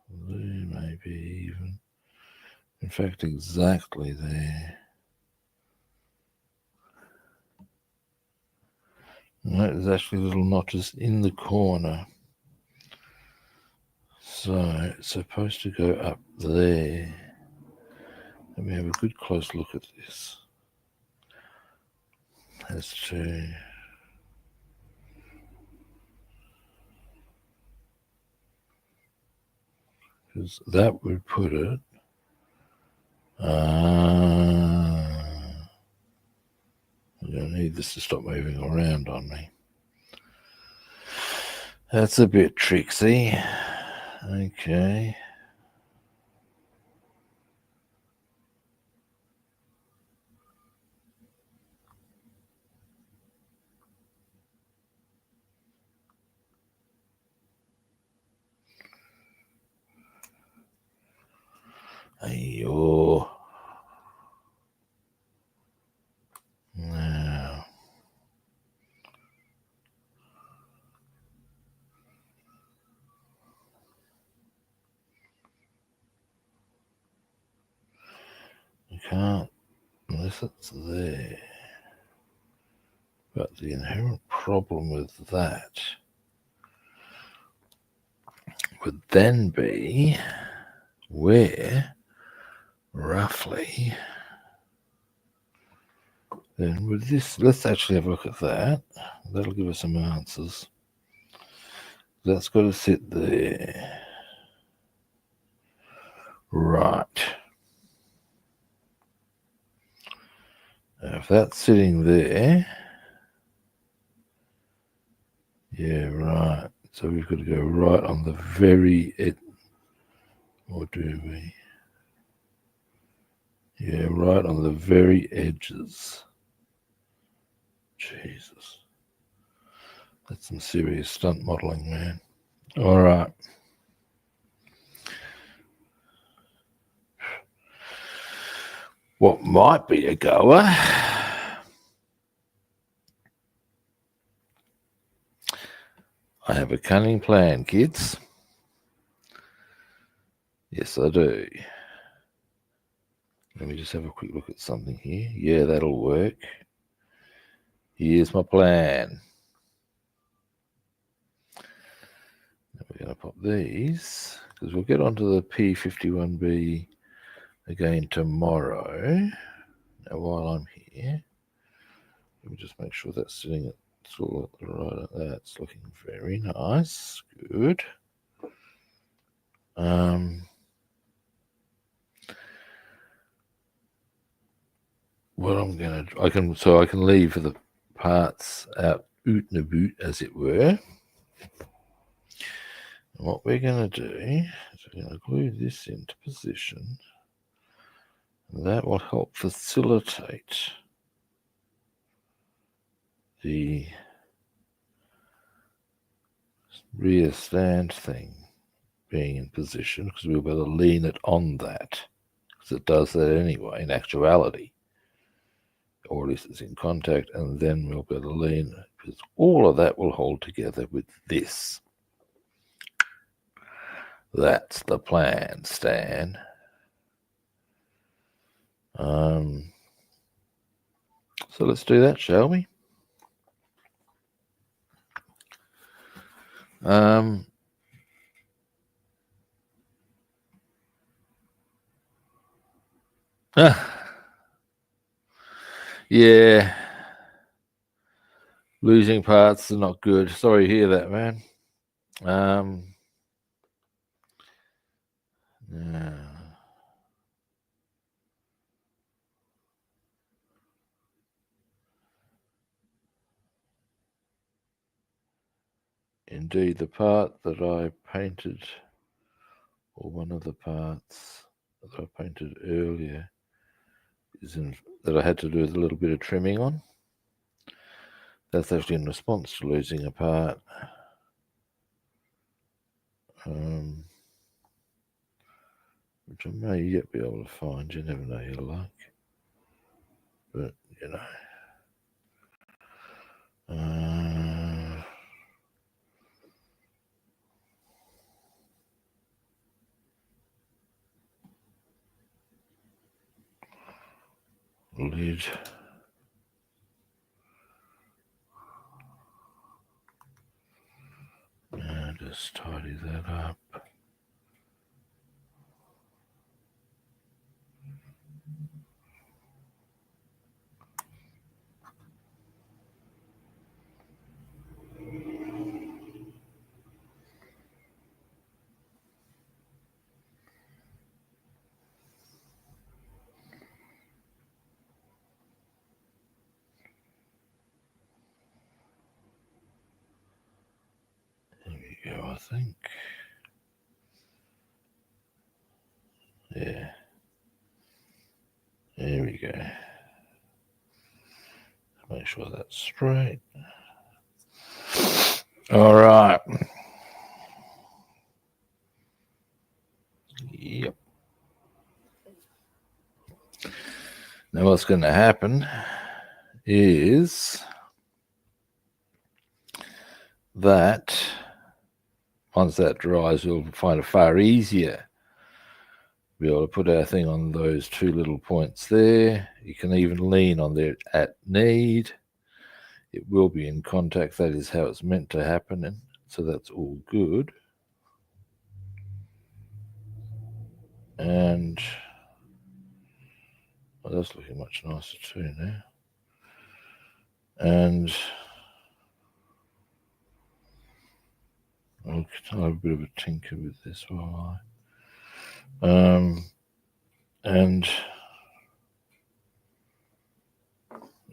there, maybe even. In fact, exactly there. No, there's actually little notches in the corner. So it's supposed to go up there. Let me have a good close look at this. Has to. Because that would put it. I'm going to need this to stop moving around on me. That's a bit tricksy. Okay. Ayo. Now. You can't, unless it's there. But the inherent problem with that would then be where, roughly, then with this, let's actually have a look at that. That'll give us some answers. That's got to sit there. Right. Now, if that's sitting there, yeah, right. So we've got to go right on the very edge. Or do we? Yeah, right on the very edges. Jesus. That's some serious stunt modeling, man. All right. What might be a goer? I have a cunning plan, kids. Yes, I do. Let me just have a quick look at something here. Yeah, that'll work. Here's my plan. We're going to pop these, because we'll get onto the P-51B again tomorrow. Now, while I'm here, let me just make sure that's sitting at sort of right at that. It's looking very nice. Good. What I'm going to, I can leave the parts out oot and a boot, as it were. And what we're going to do is we're going to glue this into position. That will help facilitate the rear stand thing being in position, because we'll be able to lean it on that, because it does that anyway in actuality, or at least it's in contact, and then we'll be able to lean, because all of that will hold together with this. That's the plan, Stan. So let's do that, shall we? Yeah. Losing parts are not good. Sorry to hear that, man. Yeah. Indeed, the part that I painted, or one of the parts that I painted earlier, that I had to do with a little bit of trimming on. That's actually in response to losing a part. Which I may yet be able to find. You never know your luck. But, you know. Lid. And just tidy that up. There we go, I think. Yeah. There we go. Make sure that's straight. All right. Yep. Now what's going to happen is that once that dries, we'll find it far easier to be able to put our thing on those two little points there. You can even lean on there at need. It will be in contact. That is how it's meant to happen. And so that's all good. And well, that's looking much nicer too now. And I'll have a bit of a tinker with this while and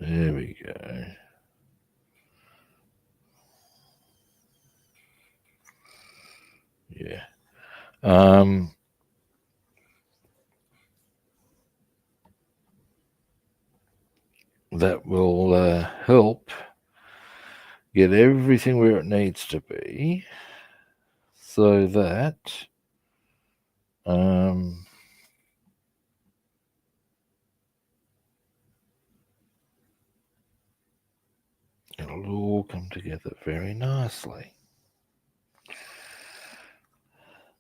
there we go. Yeah. That will help get everything where it needs to be, so that it'll all come together very nicely.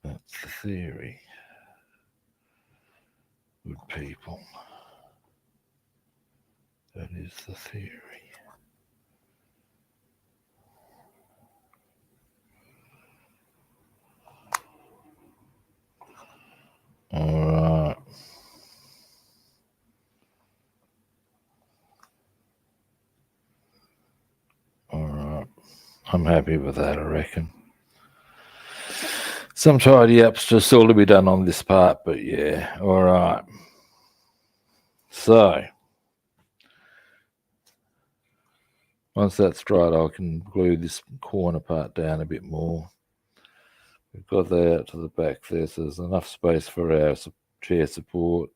That's the theory. Good people. That is the theory. All right. All right. I'm happy with that, I reckon. Some tidy ups just still to be done on this part, but yeah. All right. So once that's dried, I can glue this corner part down a bit more. We've got that out to the back there, so there's enough space for our chair support.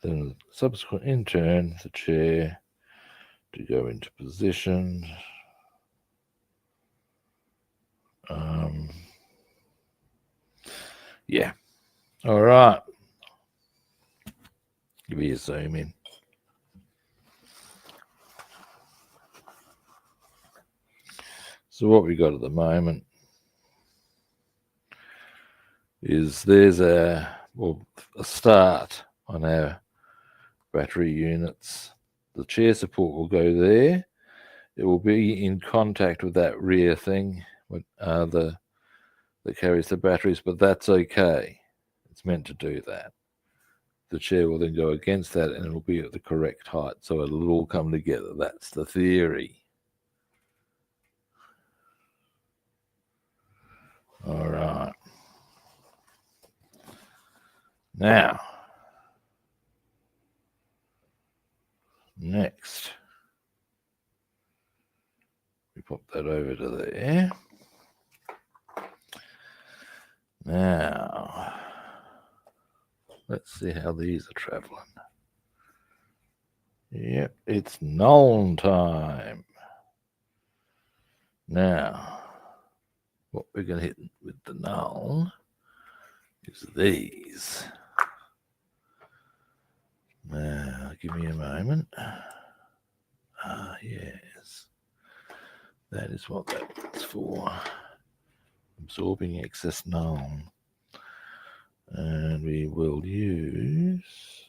Then subsequent in turn the chair to go into position. Yeah. All right. Give me a zoom in. So what we got at the moment is there's a start on our battery units. The chair support will go there. It will be in contact with that rear thing that carries the batteries, but that's okay. It's meant to do that. The chair will then go against that and it'll be at the correct height, so it'll all come together. That's the theory. All right. Now, next, we pop that over to there. Now, let's see how these are traveling. Yep, it's null time. Now, what we're going to hit with the null is these. Now, give me a moment. Ah, yes. That is what that's for. Absorbing excess null. And we will use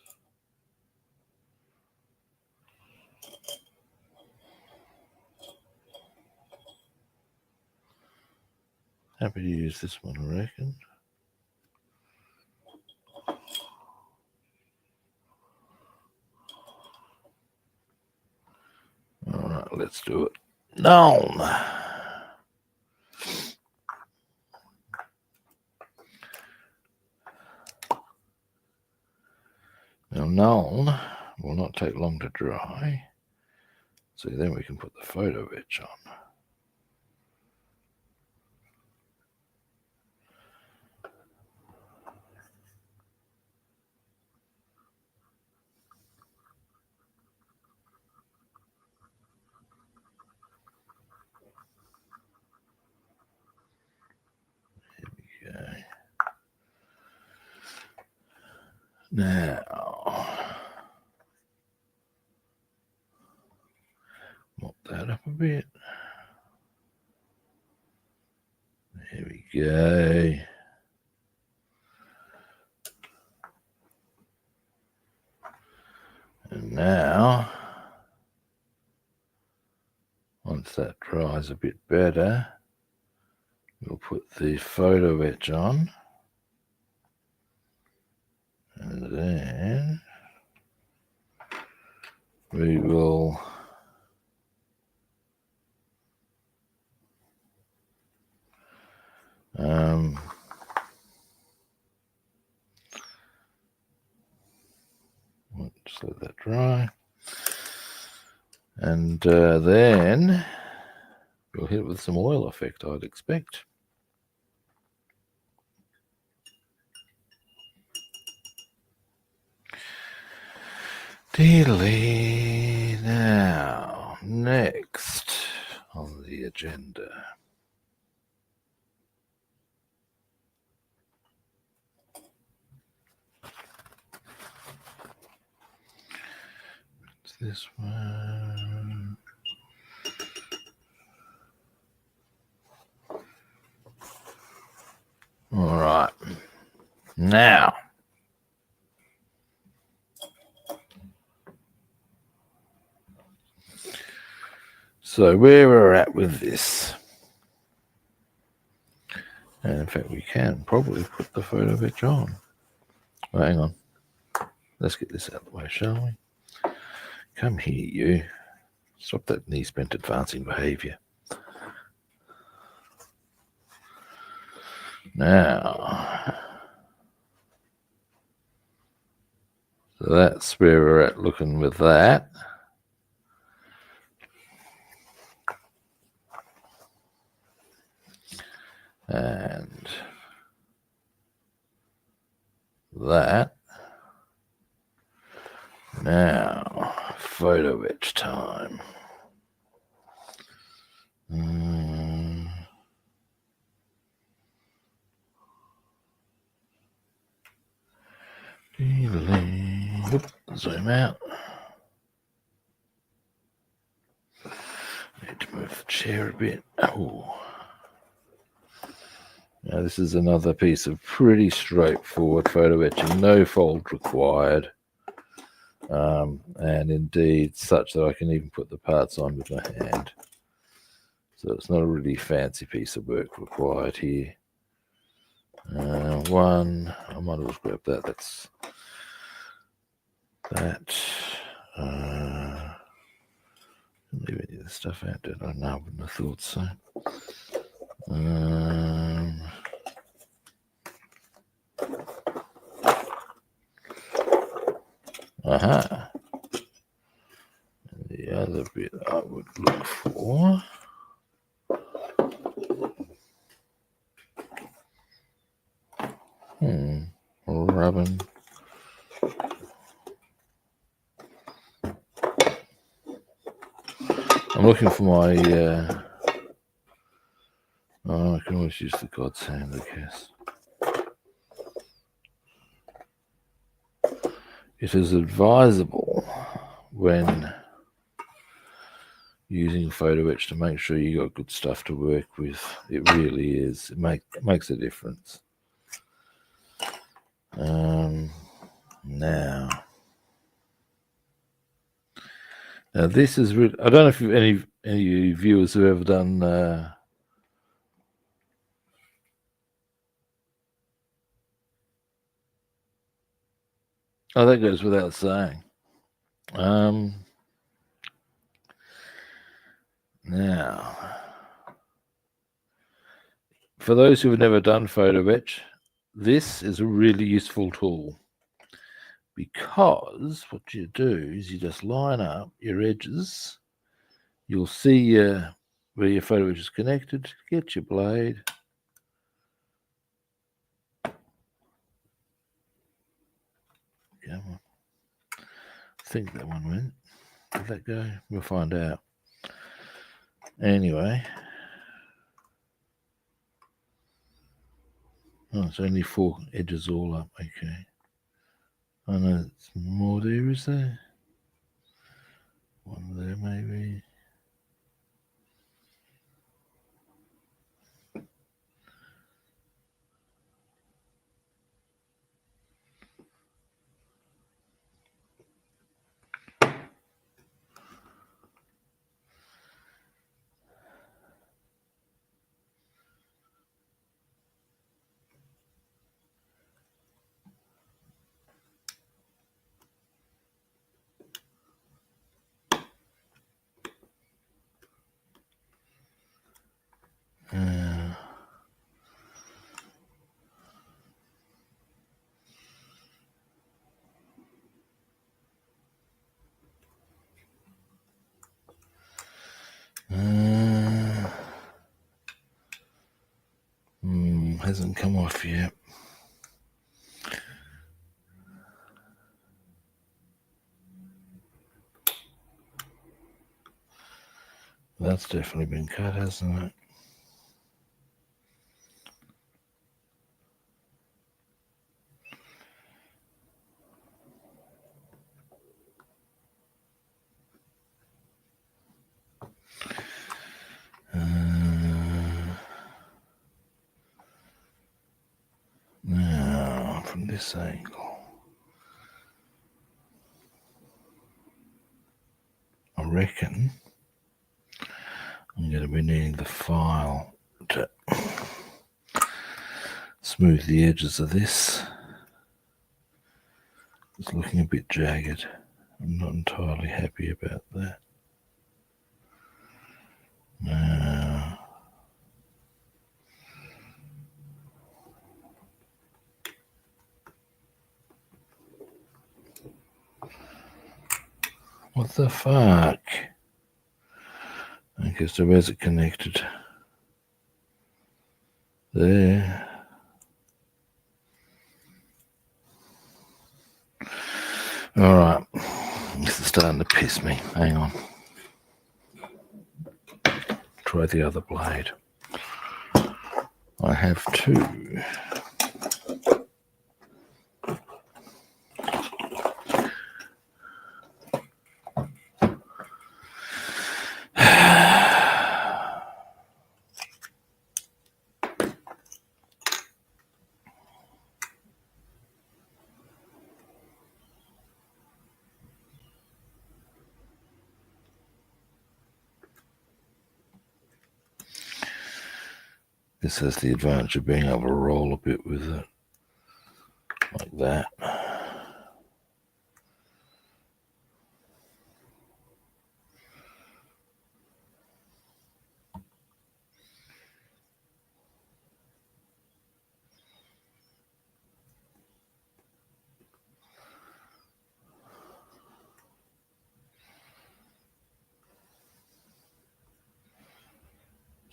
happy to use this one, I reckon. All right, let's do it. Null. Now, null will not take long to dry, so then we can put the photo etch on. Okay. Now, mop that up a bit. There we go. And now, once that dries a bit better, we'll put the photo etch on. And then we will just let that dry. And then we'll hit it with some oil effect, I'd expect. Dealy. Now, next on the agenda. It's this one. All right. Now, so where we're at with this, and in fact we can probably put the photo etch on. Oh, hang on, let's get this out of the way, shall we? Come here, you. Stop that knee bent advancing behavior. Now, so that's where we're at looking with that. And that. Now, photo etch time. Zoom out. Need to move the chair a bit. Oh. Now this is another piece of pretty straightforward photo etching, no fold required. And indeed such that I can even put the parts on with my hand. So it's not a really fancy piece of work required here. One, I might as well grab that. That's that. Leave any of the stuff out, did I? No, I wouldn't have thought so. Aha. And the other bit I would look for. Rubbing. I'm looking for my, I can always use the God's hand, I guess. It is advisable when using photo etch to make sure you got good stuff to work with. It really is. It makes a difference. Now this is really, I don't know if any of you viewers have ever done that goes without saying. Now, for those who have never done photo etch, this is a really useful tool, because what you do is you just line up your edges. You'll see where your photo etch is connected. Get your blade. Come on. I think that one went. Did that go? We'll find out. Anyway. Oh, it's only 4 edges all up. Okay. I know there's more there, is there? One there, maybe. Hasn't come off yet. That's definitely been cut, hasn't it? Now, from this angle, I reckon I'm going to be needing the file to smooth the edges of this. It's looking a bit jagged. I'm not entirely happy about that. Now, what the fuck? Okay, so where's it connected? There. All right. This is starting to piss me. Hang on. Try the other blade. I have two. This has the advantage of being able to roll a bit with it, like that.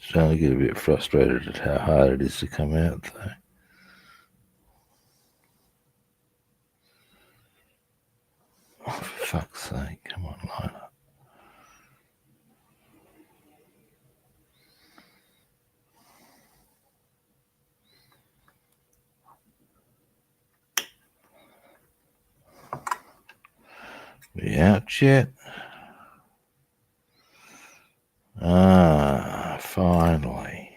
Starting to get a bit frustrated at how hard it is to come out, though. Oh, for fuck's sake, come on, line up. We out yet? Ah, finally.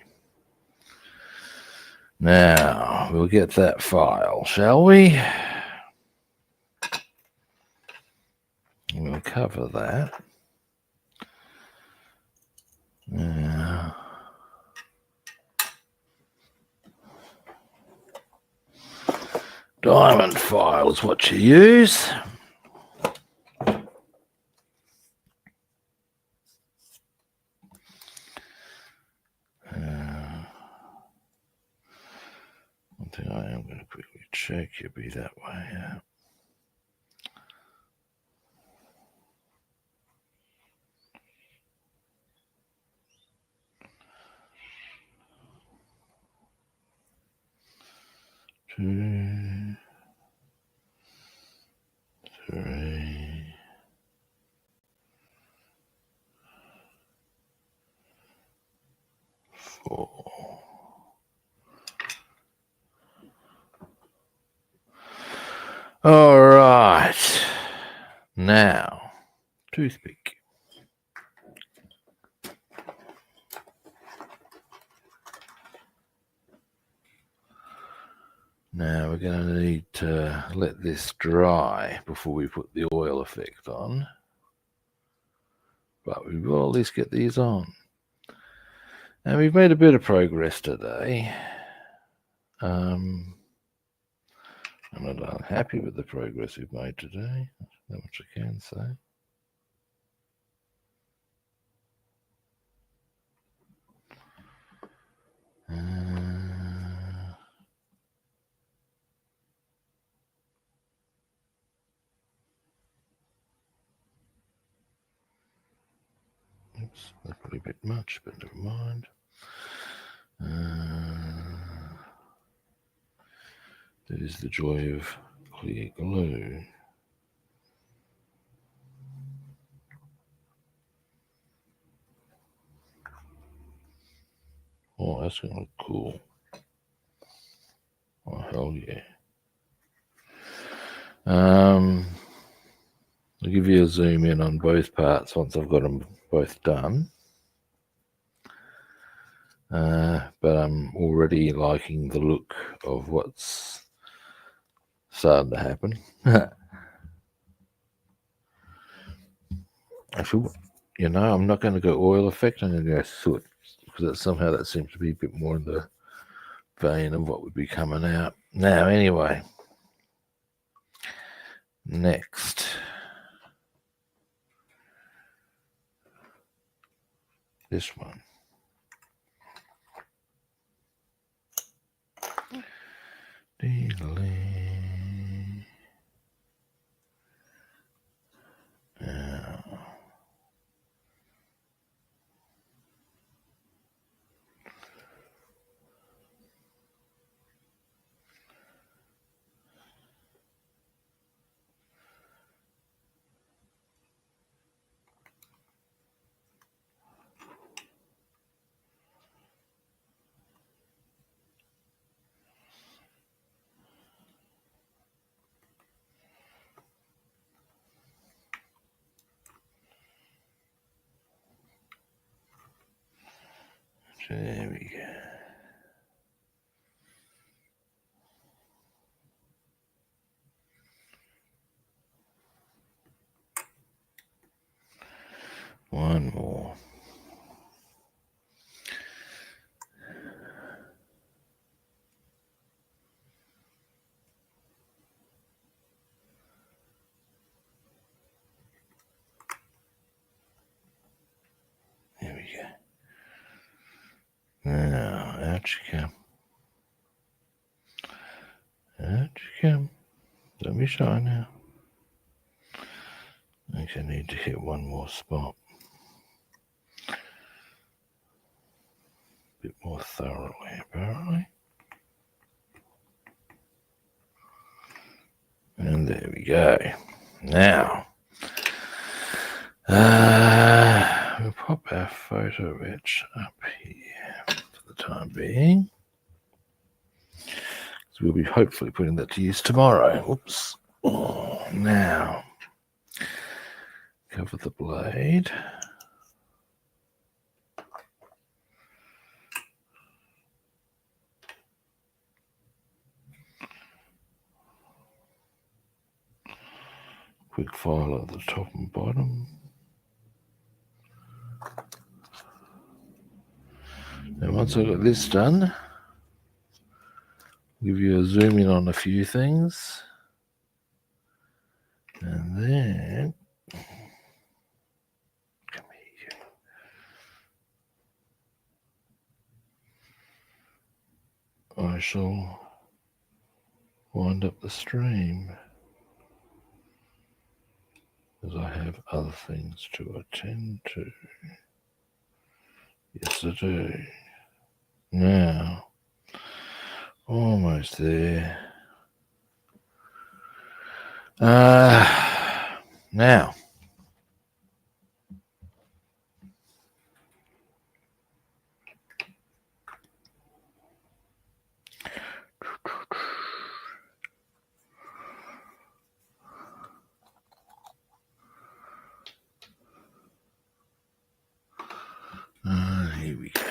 Now, we'll get that file, shall we? We'll cover that. Now, diamond file is what you use. One thing I am going to quickly check, you'll be that way, yeah. Two, three, four. All right. Now, toothpick. Now we're going to need to let this dry before we put the oil effect on. But we will at least get these on. And we've made a bit of progress today. I'm not unhappy with the progress we've made today. That much I can say. Oops, that's probably a bit much, but never mind. That is the joy of clear glue. Oh, that's going to look cool. Oh, hell yeah. I'll give you a zoom in on both parts once I've got them both done. But I'm already liking the look of what's starting to happen. Actually, you know, I'm not going to go oil effect, I'm going to go soot, because somehow that seems to be a bit more in the vein of what would be coming out. Now, anyway, next. This one. There we go. One more. There we go. Now, out you come. Out you come. Don't be shy now. I think I need to hit one more spot. A bit more thoroughly, apparently. And there we go. Now, we'll pop our photo etch up here for the time being. So we'll be hopefully putting that to use tomorrow. Oops. Oh, now, cover the blade. Quick file at the top and bottom. And once I've got this done, I'll give you a zoom in on a few things. And then, come here. I shall wind up the stream, as I have other things to attend to. Yes, I do. Now, almost there. Now, here we go.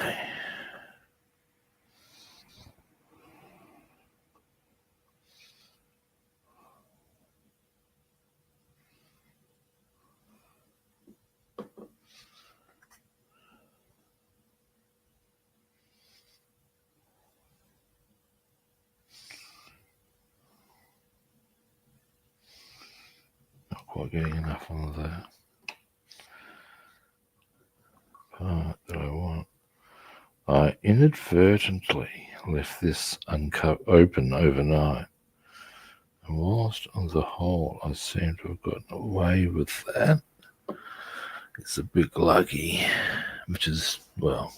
Not quite getting enough on the part that I want. I inadvertently left this open overnight, and whilst on the whole I seem to have gotten away with that, it's a bit lucky, which is, well,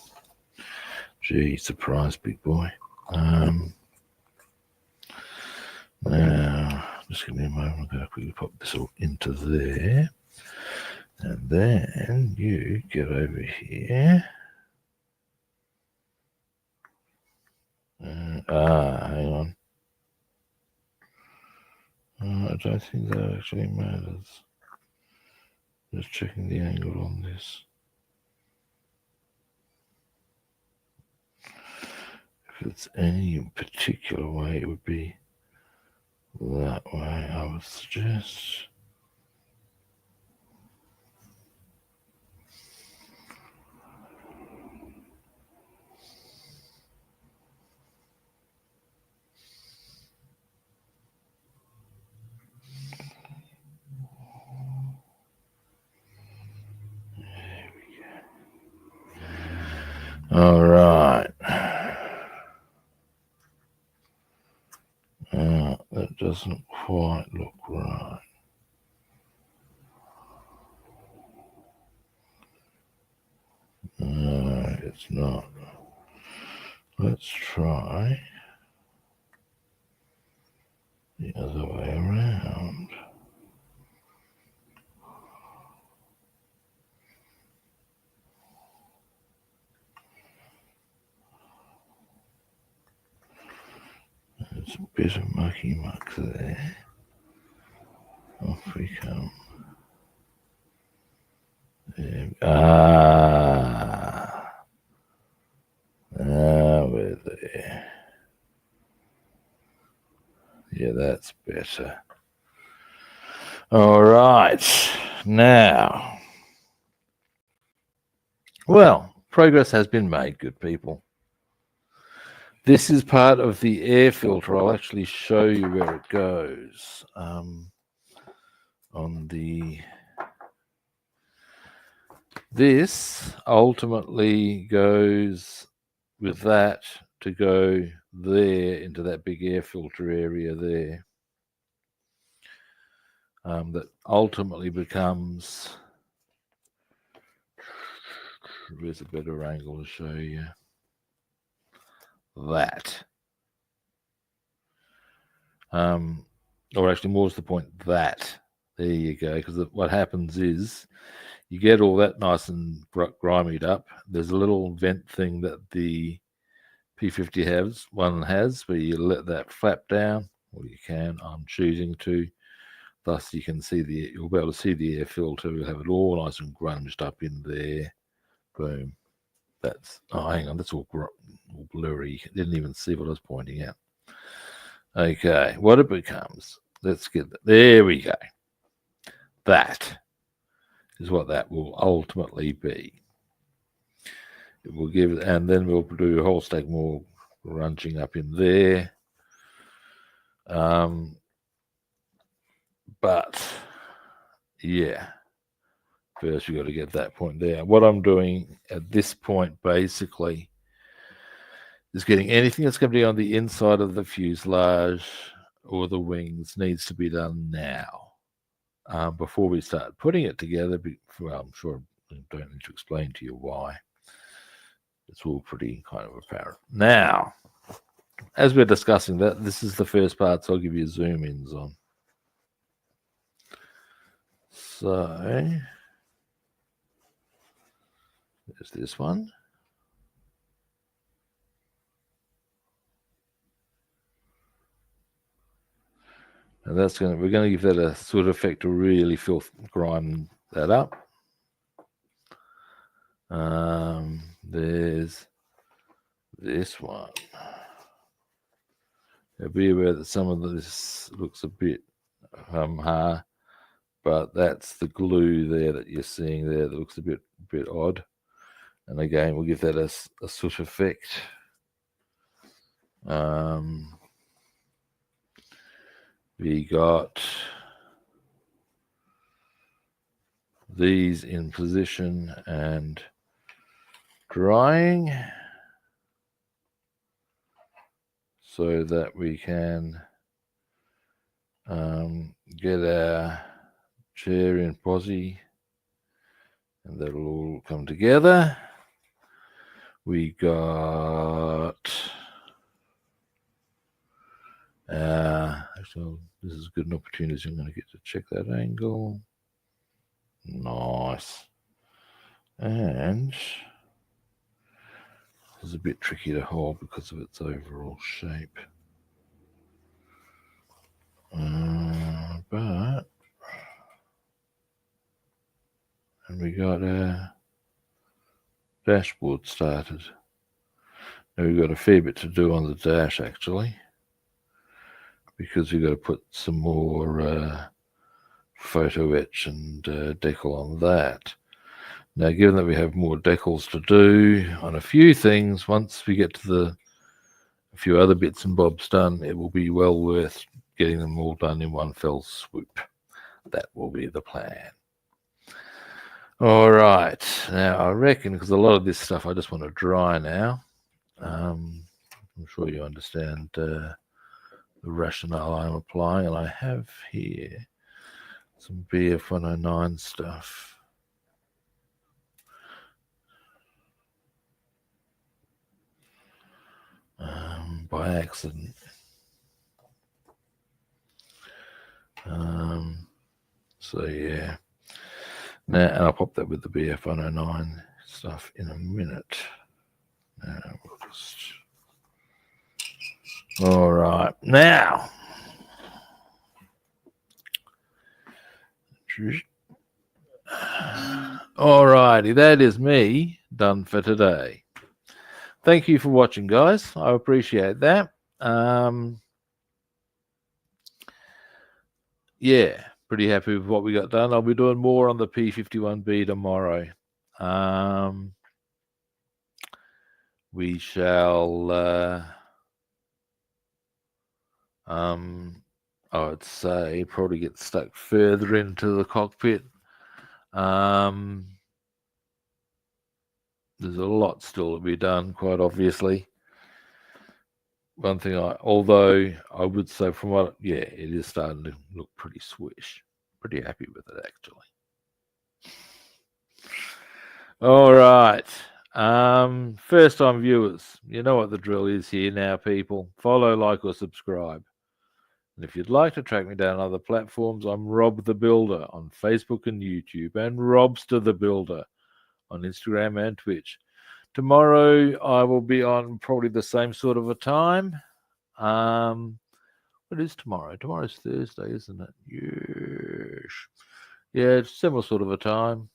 gee, surprise, big boy. Now, just give me a moment. I'm going to quickly pop this all into there, and then you get over here. Hang on. I don't think that actually matters. Just checking the angle on this. If it's any particular way, it would be that way, I would suggest. All right. That doesn't quite look right. No, it's not. Let's try the other way around. There's a bit of mucky muck there. Off we come. There. better. All right, now, well, progress has been made, good people. This is part of the air filter. I'll actually show you where it goes. This ultimately goes with that to go there into that big air filter area there. That ultimately becomes, where's a better angle to show you that, or actually more to the point, that, there you go, because what happens is you get all that nice and grimied up. There's a little vent thing that the P-51 has where you let that flap down, or you can, I'm choosing to. Thus, you can see you'll be able to see the air filter. We'll have it all nice and grunged up in there. Boom. That's, oh, hang on, that's all blurry. Didn't even see what I was pointing out. Okay, what it becomes, let's get that. There we go. That is what that will ultimately be. It will give it, and then we'll do a whole stack more grunging up in there. But yeah, first we've got to get that point there. What I'm doing at this point basically is getting anything that's going to be on the inside of the fuselage or the wings needs to be done now, before we start putting it together. Well, I'm sure I don't need to explain to you why. It's all pretty kind of apparent. Now, as we're discussing that, this is the first part, so I'll give you zoom-ins on. So, there's this one. And that's we're going to give that a sort of effect to really grind that up. There's this one. Now be aware that some of this looks a bit hard, but that's the glue there that you're seeing there that looks a bit odd. And again, we'll give that a soot effect. We got these in position and drying so that we can get our chair in posi, and that'll all come together. We got actually, this is a good opportunity. I'm going to get to check that angle. Nice. And it's a bit tricky to hold because of its overall shape. But, and we got our dashboard started. Now we've got a fair bit to do on the dash actually, because we've got to put some more photo etch and decal on that. Now, given that we have more decals to do on a few things, once we get to a few other bits and bobs done, it will be well worth getting them all done in one fell swoop. That will be the plan. All right. Now, I reckon, because a lot of this stuff I just want to dry now. I'm sure you understand the rationale I'm applying, and I have here some BF109 stuff. By accident. So yeah. Now, and I'll pop that with the BF109 stuff in a minute. Now we'll just. All right. Now. All righty. That is me done for today. Thank you for watching, guys. I appreciate that. yeah, pretty happy with what we got done. I'll be doing more on the P-51B tomorrow. We shall, I would say, probably get stuck further into the cockpit. There's a lot still to be done, quite obviously. One thing although I would say from what, yeah, it is starting to look pretty swish. Pretty happy with it, actually. All right. First time viewers, you know what the drill is here now, people. Follow, like, or subscribe. And if you'd like to track me down on other platforms, I'm Rob the Builder on Facebook and YouTube, and Robster the Builder on Instagram and Twitch. Tomorrow I will be on probably the same sort of a time. What is tomorrow? Tomorrow's Thursday, isn't it? Yes. Yeah, it's similar sort of a time.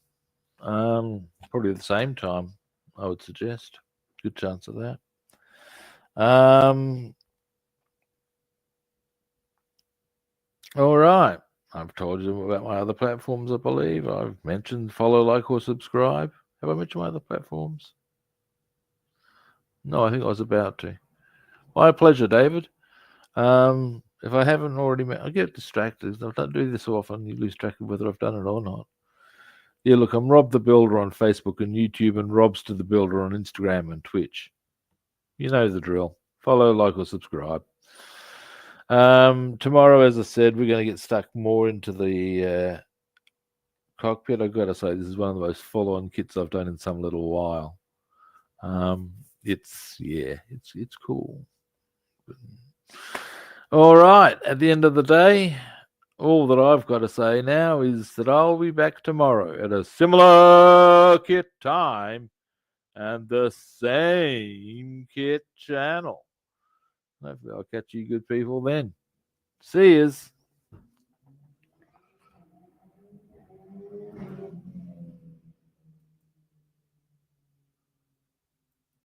Probably the same time, I would suggest. Good chance of that. All right. I've told you about my other platforms, I believe. I've mentioned follow, like, or subscribe. Have I mentioned my other platforms? No, I think I was about to. My pleasure, David. If I haven't already I get distracted. I don't do this so often. You lose track of whether I've done it or not. Yeah, look, I'm Rob the Builder on Facebook and YouTube, and Robster the Builder on Instagram and Twitch. You know the drill. Follow, like, or subscribe. Tomorrow, as I said, we're going to get stuck more into the cockpit. I've got to say, this is one of the most full-on kits I've done in some little while. It's cool. All right. At the end of the day, all that I've got to say now is that I'll be back tomorrow at a similar kit time and the same kit channel. Hopefully I'll catch you good people then. See yous.